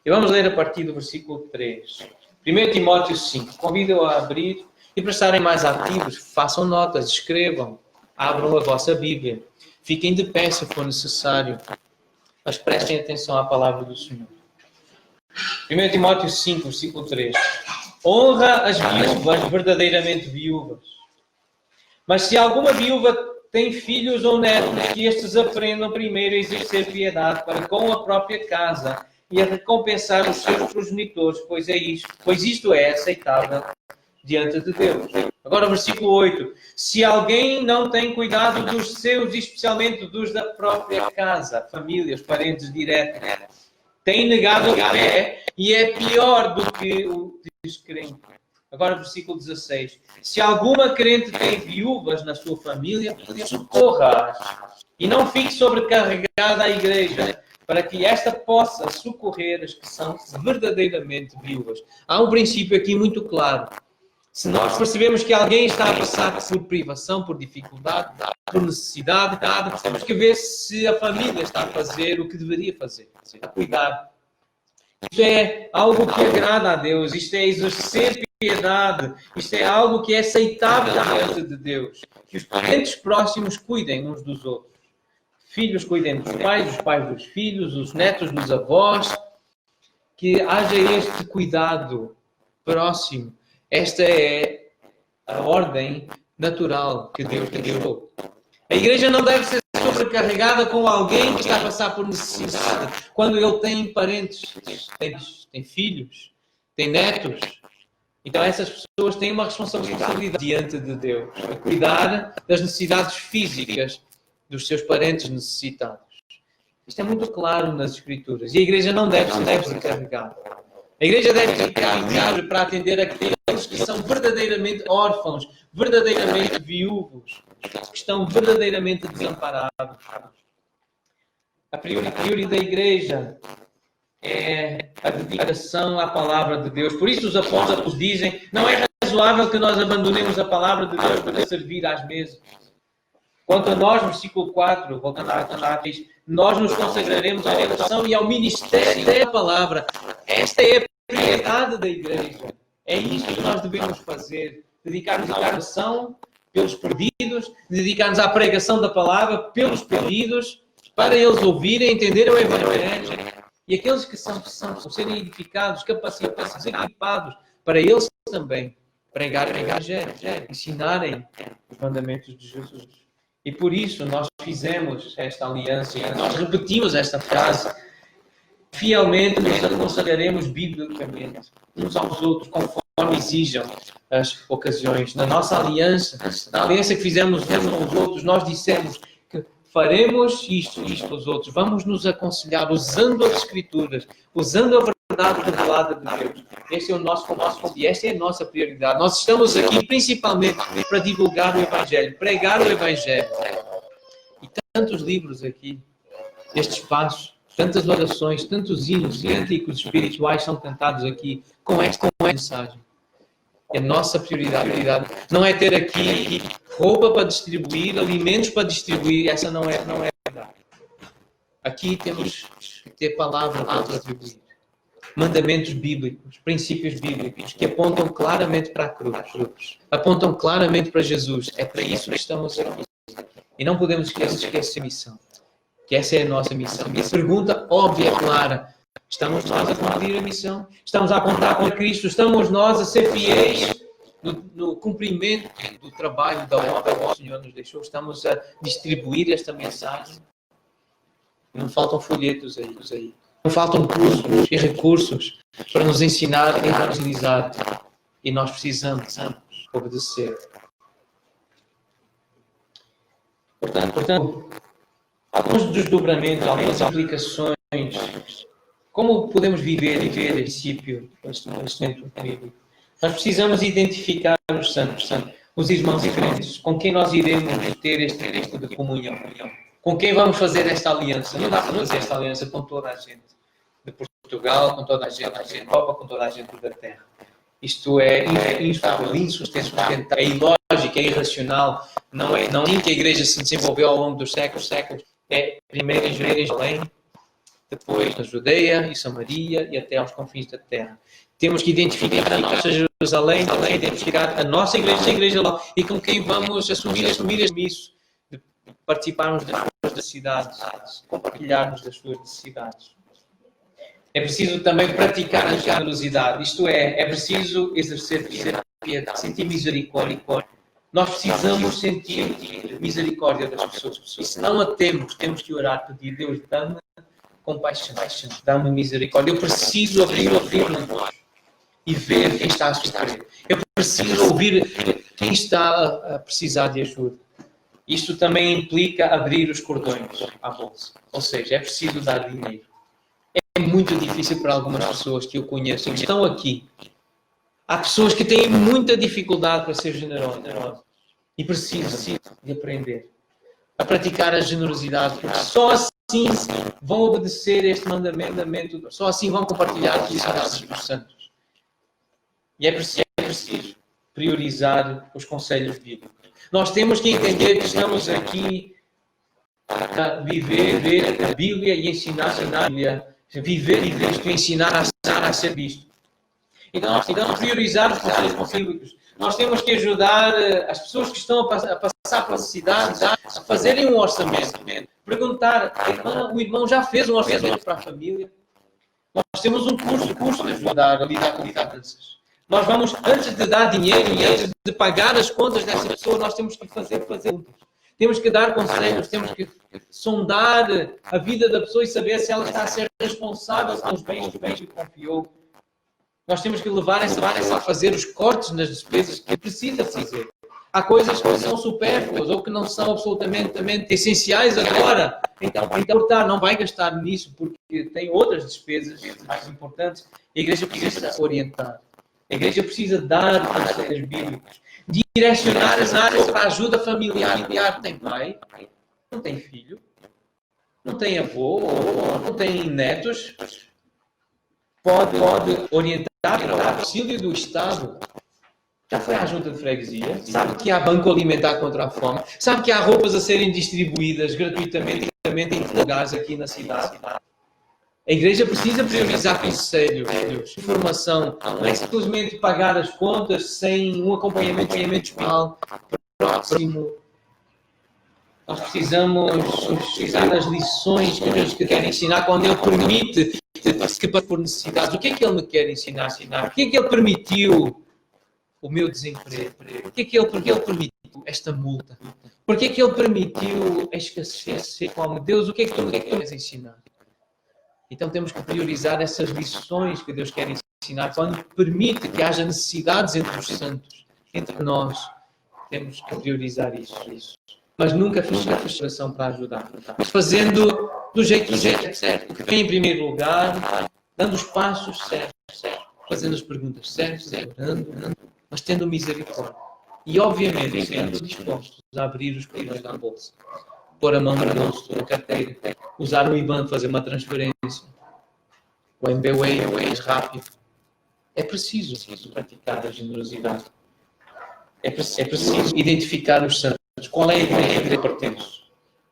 e vamos ler a partir do versículo 3. 1 Timóteo 5. Convido-o a abrir e para estarem mais ativos, façam notas, escrevam, abram a vossa Bíblia. Fiquem de pé se for necessário, mas prestem atenção à palavra do Senhor. 1 Timóteo 5, versículo 3. Honra as viúvas, verdadeiramente viúvas. Mas se alguma viúva tem filhos ou netos, que estes aprendam primeiro a exercer piedade para com a própria casa e a recompensar os seus progenitores, pois isto é aceitável diante de Deus. Agora o versículo 8. Se alguém não tem cuidado dos seus, especialmente dos da própria casa, família, os parentes diretos, tem negado a fé e é pior do que o descrente. Agora o versículo 16. Se alguma crente tem viúvas na sua família, socorra-as e não fique sobrecarregada a igreja, para que esta possa socorrer as que são verdadeiramente viúvas. Há um princípio aqui muito claro. Se nós percebemos que alguém está a passar por privação, por dificuldade, por necessidade, temos que ver se a família está a fazer o que deveria fazer, a cuidar. Isto é algo que agrada a Deus, isto é exercer piedade, isto é algo que é aceitável diante de Deus. Que os parentes próximos cuidem uns dos outros. Filhos cuidem dos pais, os pais dos filhos, os netos dos avós. Que haja este cuidado próximo. Esta é a ordem natural que Deus deu. A igreja não deve ser sobrecarregada com alguém que está a passar por necessidade. Quando ele tem parentes, tem filhos, tem netos. Então essas pessoas têm uma responsabilidade diante de Deus. A cuidar das necessidades físicas dos seus parentes necessitados. Isto é muito claro nas Escrituras. E a igreja não deve ser carregada. A igreja deve ficar livre para atender aqueles que são verdadeiramente órfãos, verdadeiramente viúvos, que estão verdadeiramente desamparados. A prioridade da igreja é a dedicação à palavra de Deus. Por isso os apóstolos dizem, não é razoável que nós abandonemos a palavra de Deus para servir às mesas. Quanto a nós, versículo 4, voltando a Atos, nós nos consagraremos à oração e ao ministério da palavra. Esta é a prioridade da igreja. É isso que nós devemos fazer. Dedicar-nos à oração pelos perdidos, dedicar-nos à pregação da palavra pelos perdidos, para eles ouvirem, entenderem o Evangelho. E aqueles que são serem edificados, capacitados, equipados, para eles também pregarem o Evangelho, ensinarem os mandamentos de Jesus. E por isso nós fizemos esta aliança, nós repetimos esta frase. Fielmente nos aconselharemos biblicamente uns aos outros, conforme exijam as ocasiões. Na nossa aliança, na aliança que fizemos uns com os outros, nós dissemos que faremos isto aos outros. Vamos nos aconselhar usando as Escrituras, usando a verdade revelada de Deus. Este é o nosso compromisso e esta é a nossa prioridade. Nós estamos aqui principalmente para divulgar o Evangelho, pregar o Evangelho. E tantos livros aqui, este espaço, tantas orações, tantos hinos e cânticos espirituais são cantados aqui com esta mensagem. E a nossa prioridade não é ter aqui roupa para distribuir, alimentos para distribuir. Essa não é verdade. Aqui temos que ter palavra para distribuir. Mandamentos bíblicos, princípios bíblicos, que apontam claramente para a cruz, apontam claramente para Jesus. É para isso que estamos aqui. E não podemos esquecer a missão, que essa é a nossa missão. E a pergunta óbvia e clara: estamos nós a cumprir a missão? Estamos a apontar para Cristo? Estamos nós a ser fiéis no cumprimento do trabalho, da obra que o Senhor nos deixou? Estamos a distribuir esta mensagem? Não faltam folhetos aí. Não faltam cursos e recursos para nos ensinar a evangelizar. E nós precisamos obedecer. Portanto, alguns desdobramentos, algumas aplicações, como podemos viver este princípio, este momento bíblico. Nós precisamos identificar os santos, os irmãos e crentes, com quem nós iremos ter este tipo de comunhão. Com quem vamos fazer esta aliança? Não dá para fazer esta aliança com toda a gente de Portugal, com toda a gente da Europa, com toda a gente da Terra. Isto é insustentável, é ilógico, é irracional. Não é que a Igreja se desenvolveu ao longo dos séculos. É primeiro em Jerusalém, depois na Judeia e Samaria e até aos confins da Terra. Temos que identificar a nossa Jerusalém, identificar a nossa igreja lá, e com quem vamos assumir este compromisso de participarmos das suas necessidades, compartilharmos das suas necessidades. É preciso também praticar a generosidade, isto é preciso exercer piedade, sentir misericórdia. Nós precisamos sentir misericórdia das pessoas. E se não a temos que orar, pedir: Deus, dá-me compaixão, dá-me misericórdia. Eu preciso abrir mãos e ver quem está a sofrer. Eu preciso ouvir quem está a precisar de ajuda. Isto também implica abrir os cordões à bolsa. Ou seja, é preciso dar dinheiro. É muito difícil para algumas pessoas que eu conheço que estão aqui. Há pessoas que têm muita dificuldade para ser generosas e precisam de aprender a praticar a generosidade, porque só assim vão obedecer este mandamento, só assim vão compartilhar as necessidades dos santos. E é preciso priorizar os conselhos bíblicos. Nós temos que entender que estamos aqui a viver a Bíblia e ensinar a Bíblia. Viver isto, ensinar a ser visto. Então nós temos que priorizar os conselhos bíblicos. Nós temos que ajudar as pessoas que estão a passar por necessidades a fazerem um orçamento. Perguntar: o irmão já fez um orçamento para a família? Nós temos um curso de ajudar a lidar com finanças. Nós vamos, antes de dar dinheiro e antes de pagar as contas dessa pessoa, nós temos que fazer perguntas. Temos que dar conselhos, temos que sondar a vida da pessoa e saber se ela está a ser responsável pelos bens que confiou. Nós temos que levar essa a fazer os cortes nas despesas que precisa fazer. Há coisas que são supérfluas ou que não são absolutamente essenciais agora. Então, cortar, não vai gastar nisso porque tem outras despesas mais importantes. A igreja precisa orientar. A igreja precisa dar conselhos bíblicos. Direcionar as áreas para a ajuda familiar. Tem pai, não tem filho, não tem avô, não tem netos. Pode orientar para o auxílio do Estado. Já foi à junta de freguesia, sabe que há banco alimentar contra a fome, sabe que há roupas a serem distribuídas gratuitamente em lugares aqui na cidade. A igreja precisa priorizar conselhos, informação, não é simplesmente pagar as contas sem um acompanhamento espiritual próximo. Nós precisamos precisar das lições que Deus quer ensinar quando Ele permite que passe por necessidades. O que é que Ele me quer ensinar? Por que é que Ele permitiu o meu desemprego? Por que é que Ele permitiu esta multa? Por que é que Ele permitiu a escassez? Como Deus, o que é que tu queres ensinar? Então temos que priorizar essas lições que Deus quer ensinar quando permite que haja necessidades entre os santos, entre nós. Temos que priorizar isso. Mas nunca fechar a coração para ajudar. Mas fazendo do jeito certo, o que vem em primeiro lugar, dando os passos certos, fazendo as perguntas certas, orando, mas tendo misericórdia. E obviamente sendo dispostos a abrir os cordões da bolsa. Pôr a mão no bolso, na carteira, usar o IBAN, fazer uma transferência, o MBWay mais rápido. É preciso praticar a generosidade. É preciso identificar os santos. Qual é a igreja que eu pertenço?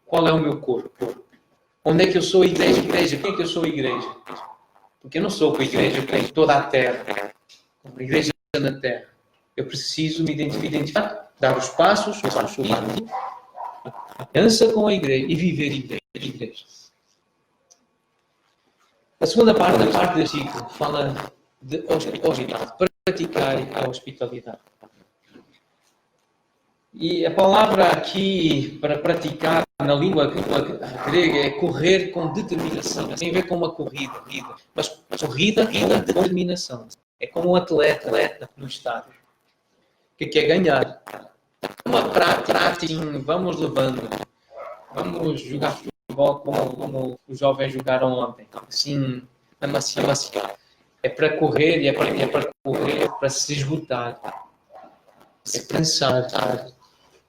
Qual é o meu corpo? Onde é que eu sou igreja? Quem é que eu sou igreja? Porque eu não sou com a igreja, com toda a terra. Com a igreja na terra. Eu preciso me identificar, dar os passos, aliança com a igreja e viver igreja. A segunda parte do ciclo fala de hospitalidade, praticar a hospitalidade. E a palavra aqui para praticar na língua grega é correr com determinação. Tem a ver com uma corrida. Mas corrida com determinação. É como um atleta no estádio que quer ganhar. Uma prática, assim, vamos levando. Vamos jogar futebol como os jovens jogaram ontem. Assim, amaciar. É para correr e é para correr, para se esgotar. É cansar.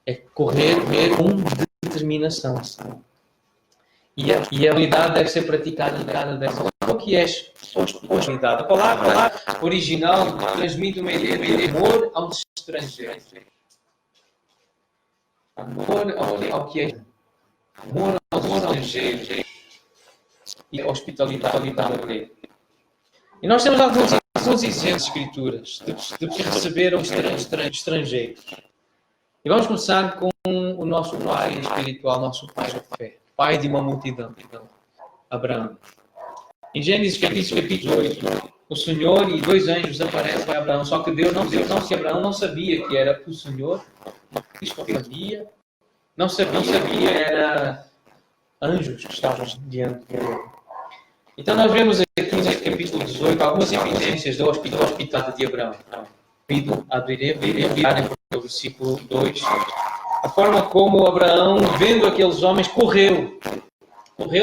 É correr com determinação. E a habilidade deve ser praticada em cada dessas. O que é hospitalidade? A palavra original transmite uma ideia de amor aos estrangeiros. Amor ao que é. Amor aos estrangeiros. E a hospitalidade grega. E nós temos alguns exemplos de escrituras de que receberam estrangeiros. E vamos começar com o nosso pai espiritual, nosso pai da fé. Pai de uma multidão. Abraão. Em Gênesis capítulo 8, o Senhor e 2 anjos aparecem a Abraão. Só que Deus não se Abraão não sabia que era o Senhor. Não sabia era anjos que estavam diante dele. Então nós vemos aqui neste capítulo 18 algumas evidências da hospitalidade de Abraão. Abrirei o versículo 2. A forma como Abraão, vendo aqueles homens, correu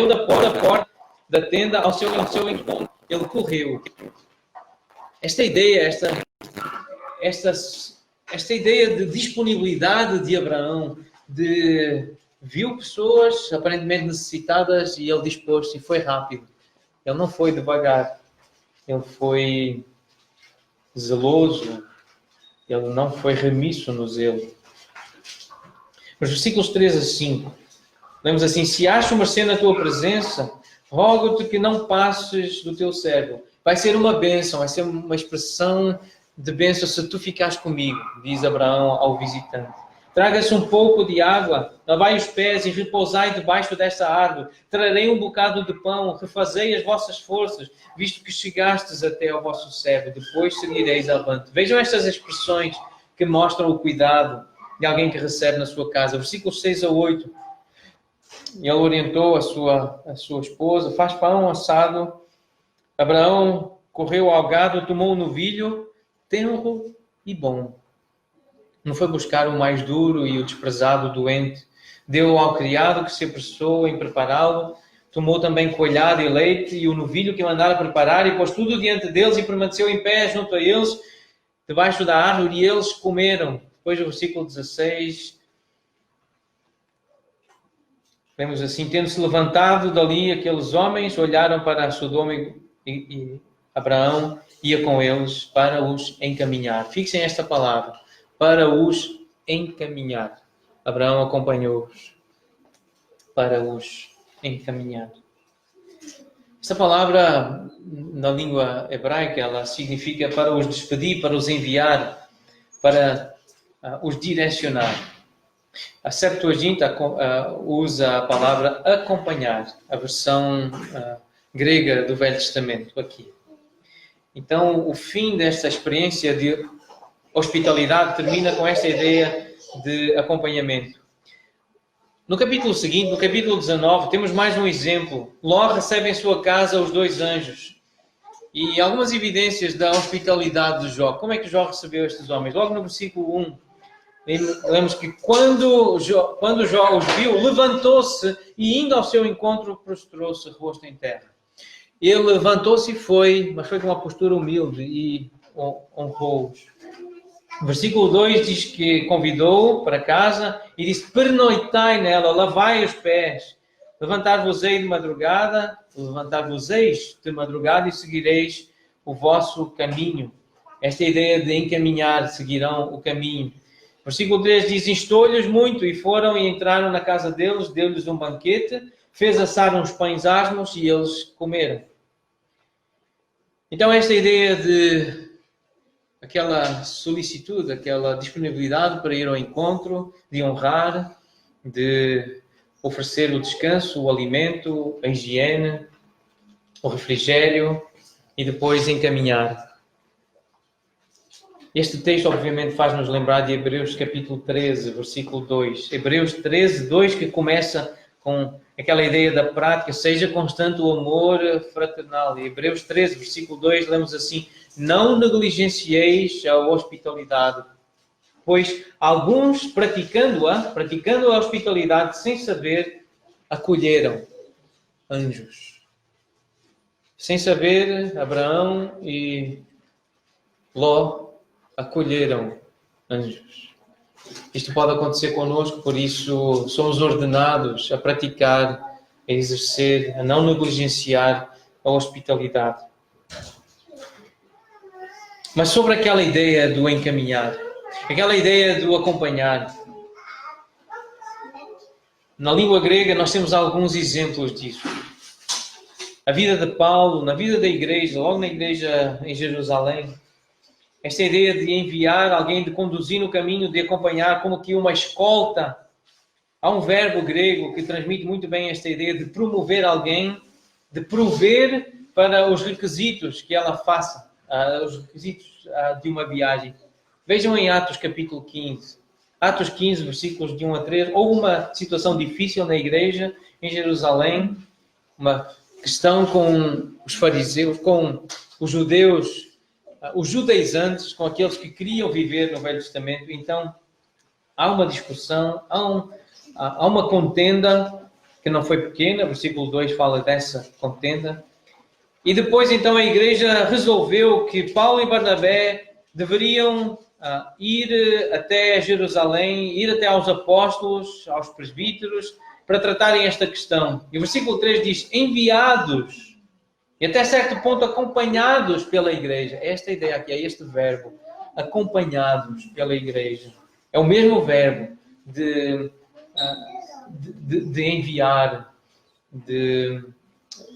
da porta da tenda ao seu encontro. Ele correu. Esta ideia de disponibilidade de Abraão, viu pessoas aparentemente necessitadas e ele dispôs-se, e foi rápido. Ele não foi devagar. Ele foi zeloso. Ele não foi remisso no zelo. Nos versículos 3 a 5, lemos assim: se acho mercê na tua presença, rogo-te que não passes do teu servo. Vai ser uma bênção, vai ser uma expressão de bênção se tu ficares comigo, diz Abraão ao visitante. Traga-se um pouco de água, lavai os pés e repousai debaixo desta árvore. Trarei um bocado de pão, refazei as vossas forças, visto que chegastes até ao vosso servo. Depois seguireis avante. Vejam estas expressões que mostram o cuidado de alguém que recebe na sua casa. Versículos 6 a 8. Ele orientou a sua esposa, faz pão assado. Abraão correu ao gado, tomou um novilho, tenro e bom. Não foi buscar o mais duro e o desprezado doente. Deu ao criado que se apressou em prepará-lo. Tomou também coalhada e leite e o novilho que mandara preparar e pôs tudo diante deles e permaneceu em pé junto a eles, debaixo da árvore, e eles comeram. Depois do versículo 16, vemos assim: tendo-se levantado dali aqueles homens, olharam para Sodoma e Abraão ia com eles para os encaminhar. Fixem esta palavra: para os encaminhar. Abraão acompanhou-os para os encaminhar. Esta palavra, na língua hebraica, ela significa para os despedir, para os enviar, para os direcionar. A Septuaginta usa a palavra acompanhar, a versão grega do Velho Testamento aqui. Então, o fim desta experiência de hospitalidade termina com esta ideia de acompanhamento. No capítulo seguinte, no capítulo 19, temos mais um exemplo. Ló recebe em sua casa os 2 anjos. E algumas evidências da hospitalidade de Jó. Como é que Jó recebeu estes homens? Logo no versículo 1, lemos que quando Jó os viu, levantou-se e, indo ao seu encontro, prostrou-se rosto em terra. Ele levantou-se e foi, mas foi com uma postura humilde e honrou-os. Versículo 2 diz que convidou-o para casa e disse: pernoitai nela, lavai os pés, levantar-vos-eis de madrugada e seguireis o vosso caminho. Esta ideia de encaminhar, seguirão o caminho. Versículo 3 diz: instou-lhes muito e foram e entraram na casa deles, deu-lhes um banquete, fez assar uns pães asmos e eles comeram. Então esta ideia de aquela solicitude, aquela disponibilidade para ir ao encontro, de honrar, de oferecer o descanso, o alimento, a higiene, o refrigério e depois encaminhar. Este texto, obviamente, faz-nos lembrar de Hebreus capítulo 13, versículo 2. Hebreus 13, 2, que começa com aquela ideia da prática, seja constante o amor fraternal. E Hebreus 13, versículo 2, lemos assim: não negligencieis a hospitalidade, pois alguns, praticando a hospitalidade sem saber, acolheram anjos. Sem saber, Abraão e Ló acolheram anjos. Isto pode acontecer connosco, por isso somos ordenados a praticar, a exercer, a não negligenciar a hospitalidade. Mas sobre aquela ideia do encaminhar, aquela ideia do acompanhar, na língua grega nós temos alguns exemplos disso. A vida de Paulo, na vida da igreja, logo na igreja em Jerusalém, esta ideia de enviar alguém, de conduzir no caminho, de acompanhar, como que uma escolta. Há um verbo grego que transmite muito bem esta ideia de promover alguém, de prover para os requisitos que ela faça, os requisitos de uma viagem. Vejam em Atos capítulo 15. Atos 15, versículos de 1 a 3. Houve uma situação difícil na igreja em Jerusalém, uma questão com os fariseus, com os judeus, os judaizantes, com aqueles que queriam viver no Velho Testamento. Então, há uma discussão, há uma contenda que não foi pequena, versículo 2 fala dessa contenda. E depois, então, a igreja resolveu que Paulo e Barnabé deveriam ir até Jerusalém, ir até aos apóstolos, aos presbíteros, para tratarem esta questão. E o versículo 3 diz: enviados, e até certo ponto acompanhados pela igreja. Esta ideia aqui, é este verbo, acompanhados pela igreja. É o mesmo verbo de enviar, de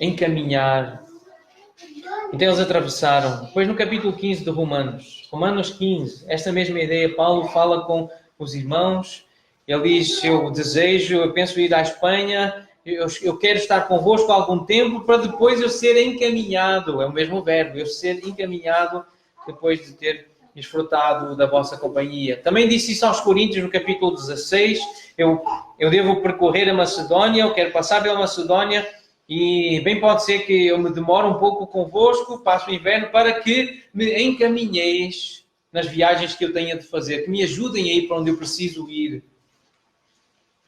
encaminhar. Então eles atravessaram. Depois no capítulo 15 de Romanos 15, esta mesma ideia, Paulo fala com os irmãos. Ele diz: eu penso ir à Espanha, eu quero estar convosco há algum tempo para depois eu ser encaminhado. É o mesmo verbo, eu ser encaminhado depois de ter desfrutado da vossa companhia. Também disse isso aos Coríntios no capítulo 16. Eu devo percorrer a Macedónia, eu quero passar pela Macedónia e bem pode ser que eu me demore um pouco convosco, passo o inverno, para que me encaminheis nas viagens que eu tenha de fazer, que me ajudem a ir para onde eu preciso ir.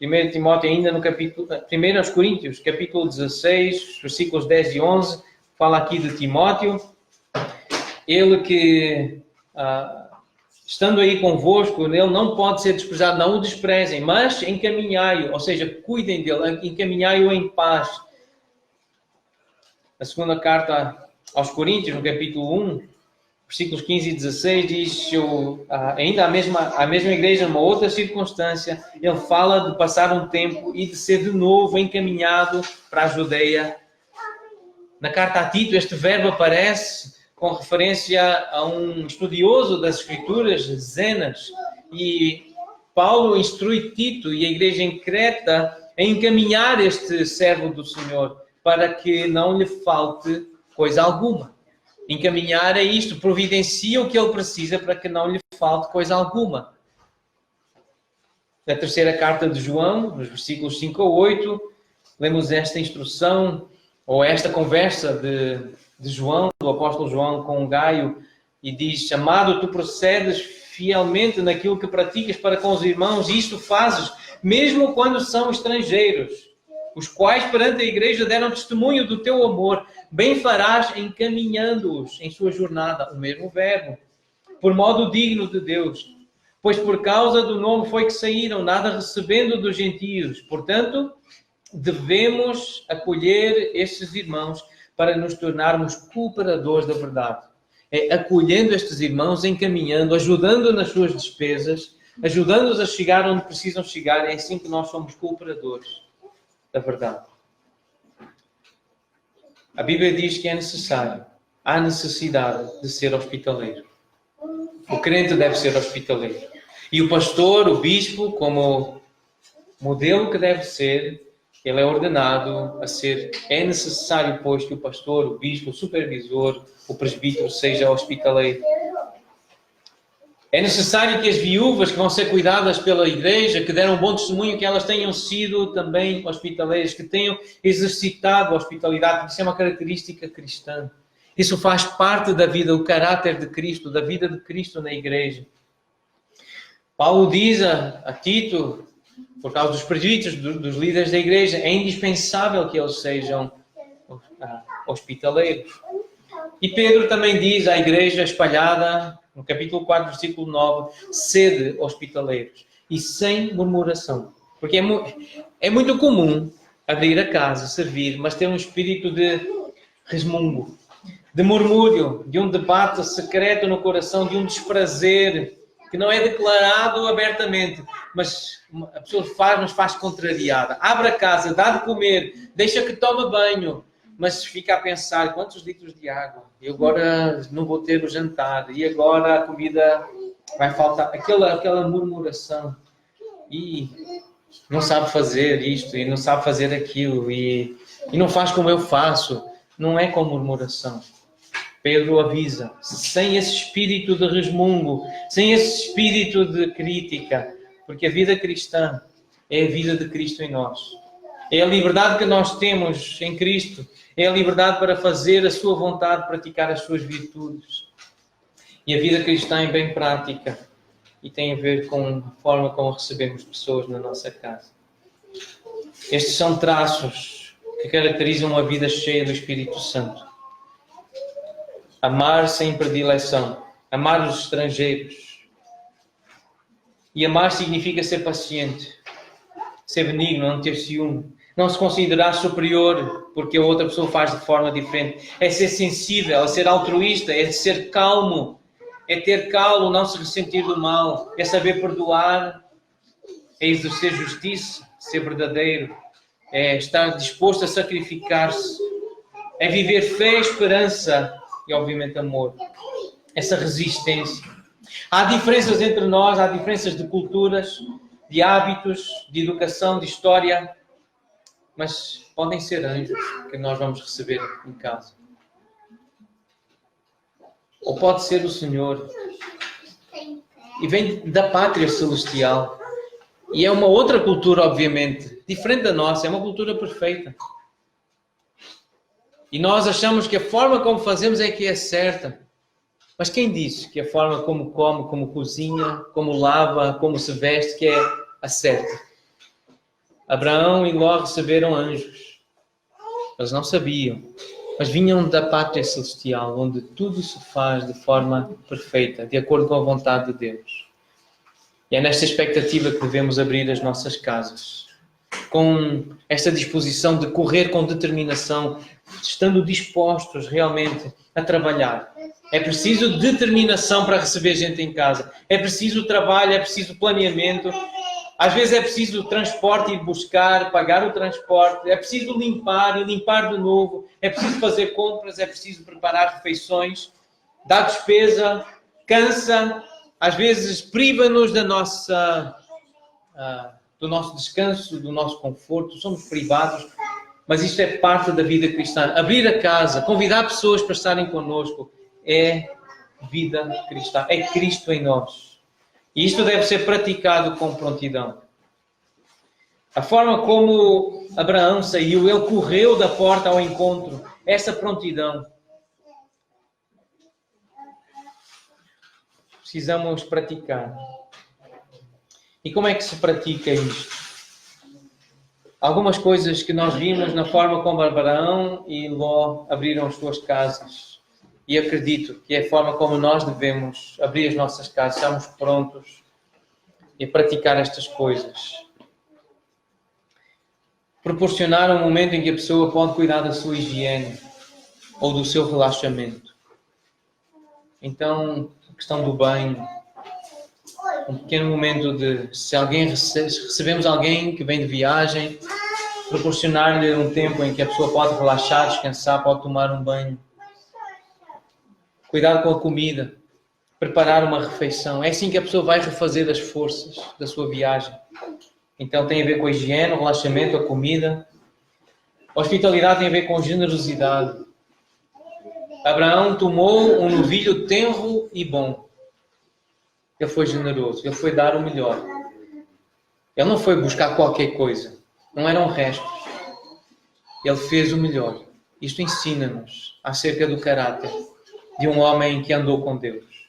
1 Timóteo, ainda no capítulo... 1 aos Coríntios, capítulo 16, versículos 10 e 11, fala aqui de Timóteo. Ele que, estando aí convosco, ele não pode ser desprezado, não o desprezem, mas encaminhai-o, ou seja, cuidem dele, encaminhai-o em paz. A segunda carta aos Coríntios, no capítulo 1, versículos 15 e 16, diz, ainda a mesma igreja, numa outra circunstância, ele fala de passar um tempo e de ser de novo encaminhado para a Judeia. Na carta a Tito, este verbo aparece com referência a um estudioso das Escrituras, Zenas, e Paulo instrui Tito e a igreja em Creta a encaminhar este servo do Senhor para que não lhe falte coisa alguma. Encaminhar é isto, providencia o que ele precisa para que não lhe falte coisa alguma. Na terceira carta de João, nos versículos 5 a 8, lemos esta instrução, ou esta conversa de João, do apóstolo João com Gaio, e diz: amado, tu procedes fielmente naquilo que praticas para com os irmãos, e isto fazes, mesmo quando são estrangeiros, os quais perante a igreja deram testemunho do teu amor. Bem farás encaminhando-os em sua jornada, o mesmo verbo, por modo digno de Deus. Pois por causa do nome foi que saíram, nada recebendo dos gentios. Portanto, devemos acolher estes irmãos para nos tornarmos cooperadores da verdade. É acolhendo estes irmãos, encaminhando, ajudando nas suas despesas, ajudando-os a chegar onde precisam chegar. É assim que nós somos cooperadores da verdade. A Bíblia diz que é necessário, há necessidade de ser hospitaleiro. O crente deve ser hospitaleiro. E o pastor, o bispo, como modelo que deve ser, ele é ordenado a ser. É necessário, pois, que o pastor, o bispo, o supervisor, o presbítero seja hospitaleiro. É necessário que as viúvas que vão ser cuidadas pela igreja, que deram um bom testemunho, que elas tenham sido também hospitaleiras, que tenham exercitado a hospitalidade. Isso é uma característica cristã. Isso faz parte da vida, do caráter de Cristo, da vida de Cristo na igreja. Paulo diz a Tito, por causa dos presbíteros, dos líderes da igreja, é indispensável que eles sejam hospitaleiros. E Pedro também diz à igreja espalhada, no capítulo 4, versículo 9, sede hospitaleiros e sem murmuração. Porque é muito comum abrir a casa, servir, mas ter um espírito de resmungo, de murmúrio, de um debate secreto no coração, de um desprazer que não é declarado abertamente, mas a pessoa faz, mas faz contrariada. Abre a casa, dá de comer, deixa que tome banho, mas fica a pensar quantos litros de água, e agora não vou ter o jantar, e agora a comida vai faltar. Aquela murmuração, e não sabe fazer isto, e não sabe fazer aquilo, e não faz como eu faço. Não é com murmuração. Pedro avisa, sem esse espírito de resmungo, sem esse espírito de crítica, porque a vida cristã é a vida de Cristo em nós. É a liberdade que nós temos em Cristo, é a liberdade para fazer a sua vontade, praticar as suas virtudes. E a vida cristã é bem prática e tem a ver com a forma como recebemos pessoas na nossa casa. Estes são traços que caracterizam a vida cheia do Espírito Santo. Amar sem predileção, amar os estrangeiros. E amar significa ser paciente, ser benigno, não ter ciúme, não se considerar superior porque a outra pessoa faz de forma diferente. É ser sensível, é ser altruísta, é ser calmo, é ter calmo, não se ressentir do mal, é saber perdoar, é exercer justiça, ser verdadeiro, é estar disposto a sacrificar-se, é viver fé, esperança e, obviamente, amor. Essa resistência. Há diferenças entre nós, há diferenças de culturas, de hábitos, de educação, de história, mas podem ser anjos que nós vamos receber em casa. Ou pode ser o Senhor. E vem da pátria celestial. E é uma outra cultura, obviamente, diferente da nossa, é uma cultura perfeita. E nós achamos que a forma como fazemos é que é certa. Mas quem disse que a forma como come, como cozinha, como lava, como se veste, que é a certa? Abraão e Ló receberam anjos. Eles não sabiam, mas vinham da pátria celestial, onde tudo se faz de forma perfeita, de acordo com a vontade de Deus. E é nesta expectativa que devemos abrir as nossas casas, com esta disposição de correr com determinação, estando dispostos realmente a trabalhar. É preciso determinação para receber gente em casa. É preciso trabalho, é preciso planeamento. Às vezes é preciso transporte, ir buscar, pagar o transporte. É preciso limpar e limpar de novo. É preciso fazer compras, é preciso preparar refeições. Dá despesa, cansa, às vezes priva-nos da do nosso descanso, do nosso conforto. Somos privados, mas isto é parte da vida cristã. Abrir a casa, convidar pessoas para estarem connosco, é vida cristã, é Cristo em nós. E isto deve ser praticado com prontidão. A forma como Abraão saiu, ele correu da porta ao encontro, essa prontidão. Precisamos praticar. E como é que se pratica isto? Algumas coisas que nós vimos na forma como Abraão e Ló abriram as suas casas. E acredito que é a forma como nós devemos abrir as nossas casas, estamos prontos a praticar estas coisas. Proporcionar um momento em que a pessoa pode cuidar da sua higiene ou do seu relaxamento. Então, a questão do banho. um pequeno momento de, se recebemos alguém que vem de viagem, proporcionar-lhe um tempo em que a pessoa pode relaxar, descansar, pode tomar um banho. Cuidado com a comida, preparar uma refeição. É assim que a pessoa vai refazer as forças da sua viagem. Então tem a ver com a higiene, o relaxamento, a comida. A hospitalidade tem a ver com generosidade. Abraão tomou um novilho tenro e bom. Ele foi generoso, ele foi dar o melhor. Ele não foi buscar qualquer coisa. Não eram restos. Ele fez o melhor. Isto ensina-nos acerca do caráter de um homem que andou com Deus.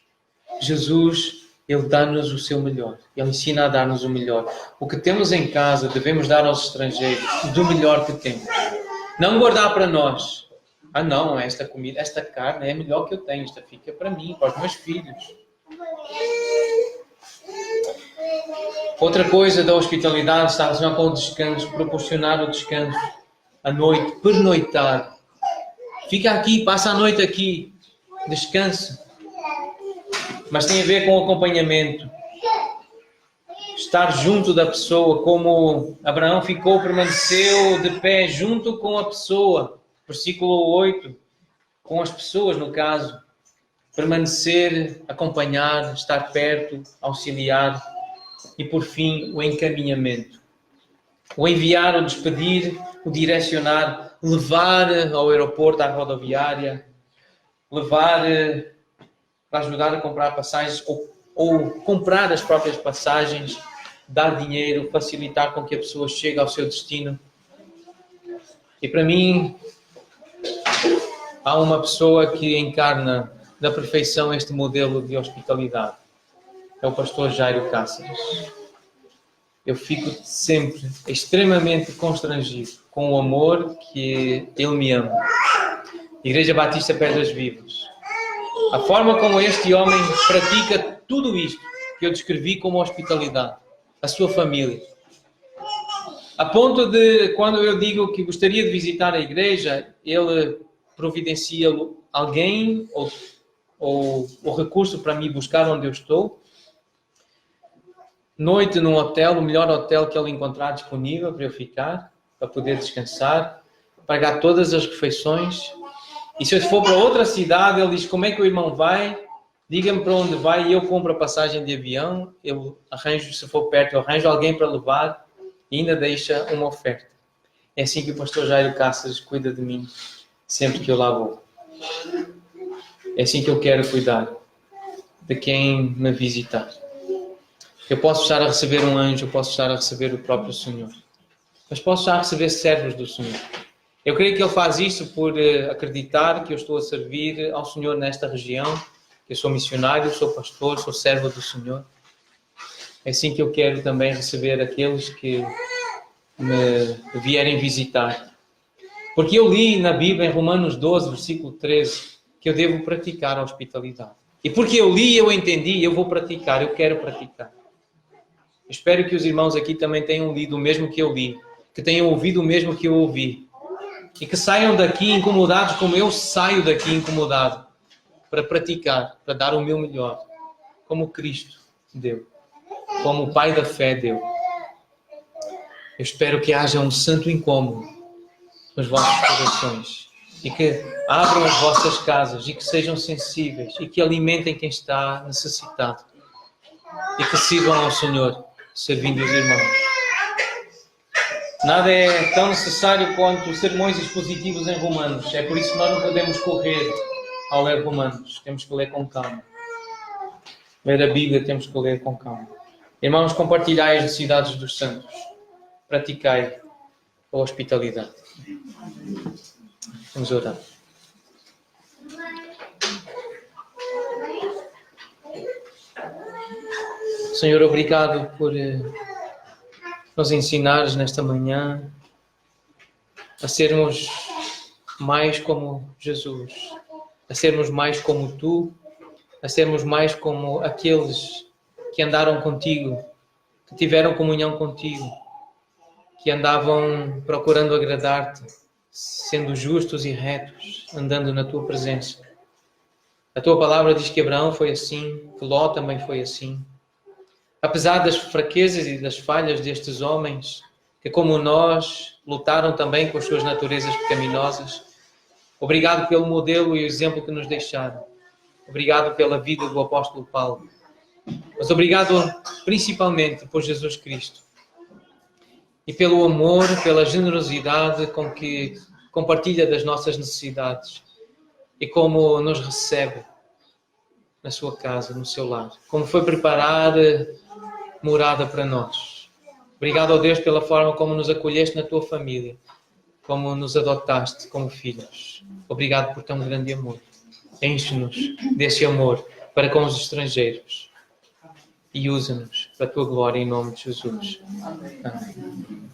Jesus, Ele dá-nos o seu melhor. Ele ensina a dar-nos o melhor. O que temos em casa devemos dar aos estrangeiros do melhor que temos. Não guardar para nós. Ah não, esta comida, esta carne é a melhor que eu tenho. Esta fica para mim, para os meus filhos. Outra coisa da hospitalidade está relacionada com o descanso. Proporcionar o descanso. À noite, pernoitar. Fica aqui, passa a noite aqui. Descanse. Mas tem a ver com o acompanhamento. Estar junto da pessoa, como Abraão permaneceu de pé junto com a pessoa. Versículo 8. Com as pessoas, no caso. Permanecer, acompanhar, estar perto, auxiliar. E por fim, o encaminhamento. O enviar, o despedir, o direcionar, levar ao aeroporto, à rodoviária, levar para ajudar a comprar passagens ou comprar as próprias passagens, dar dinheiro, facilitar com que a pessoa chegue ao seu destino. E para mim, há uma pessoa que encarna da perfeição este modelo de hospitalidade. É o pastor Jairo Cáceres. Eu fico sempre extremamente constrangido com o amor que ele me ama. Igreja Batista Pedras Vivas. A forma como este homem pratica tudo isto que eu descrevi como hospitalidade. A sua família. A ponto de, quando eu digo que gostaria de visitar a igreja, ele providencia alguém ou o recurso para me buscar onde eu estou. Noite num hotel, o melhor hotel que ele encontrar disponível para eu ficar, para poder descansar, pagar todas as refeições. E se eu for para outra cidade, ele diz como é que o irmão vai, diga-me para onde vai e eu compro a passagem de avião, eu arranjo, se for perto, eu arranjo alguém para levar e ainda deixa uma oferta. É assim que o pastor Jairo Cáceres cuida de mim, sempre que eu lá vou. É assim que eu quero cuidar de quem me visitar. Eu posso estar a receber um anjo, eu posso estar a receber o próprio Senhor. Mas posso estar a receber servos do Senhor. Eu creio que Ele faz isso por acreditar que eu estou a servir ao Senhor nesta região. Eu sou missionário, sou pastor, sou servo do Senhor. É assim que eu quero também receber aqueles que me vierem visitar. Porque eu li na Bíblia, em Romanos 12, versículo 13, que eu devo praticar a hospitalidade. E porque eu li, eu entendi, eu vou praticar, eu quero praticar. Espero que os irmãos aqui também tenham lido o mesmo que eu li, que tenham ouvido o mesmo que eu ouvi e que saiam daqui incomodados como eu saio daqui incomodado para praticar, para dar o meu melhor, como Cristo deu, como o Pai da fé deu. Eu espero que haja um santo incômodo nos vossos corações e que abram as vossas casas e que sejam sensíveis e que alimentem quem está necessitado e que sirvam ao Senhor, servindo os irmãos. Nada é tão necessário quanto sermões expositivos em Romanos. É por isso que nós não podemos correr ao ler Romanos. Temos que ler com calma. Ler a Bíblia temos que ler com calma. Irmãos, compartilhai as necessidades dos santos. Praticai a hospitalidade. Vamos orar. Senhor, obrigado por nos ensinares nesta manhã a sermos mais como Jesus, a sermos mais como Tu, a sermos mais como aqueles que andaram contigo, que tiveram comunhão contigo, que andavam procurando agradar-te, sendo justos e retos, andando na Tua presença. A Tua palavra diz que Abraão foi assim, que Ló também foi assim. Apesar das fraquezas e das falhas destes homens, que como nós lutaram também com as suas naturezas pecaminosas, obrigado pelo modelo e o exemplo que nos deixaram. Obrigado pela vida do apóstolo Paulo. Mas obrigado principalmente por Jesus Cristo. E pelo amor, pela generosidade com que compartilha das nossas necessidades. E como nos recebe na sua casa, no seu lar. Como foi preparar morada para nós. Obrigado, ó Deus, pela forma como nos acolheste na tua família. Como nos adotaste como filhos. Obrigado por tão grande amor. Enche-nos desse amor para com os estrangeiros. E usa-nos para a tua glória em nome de Jesus. Amém.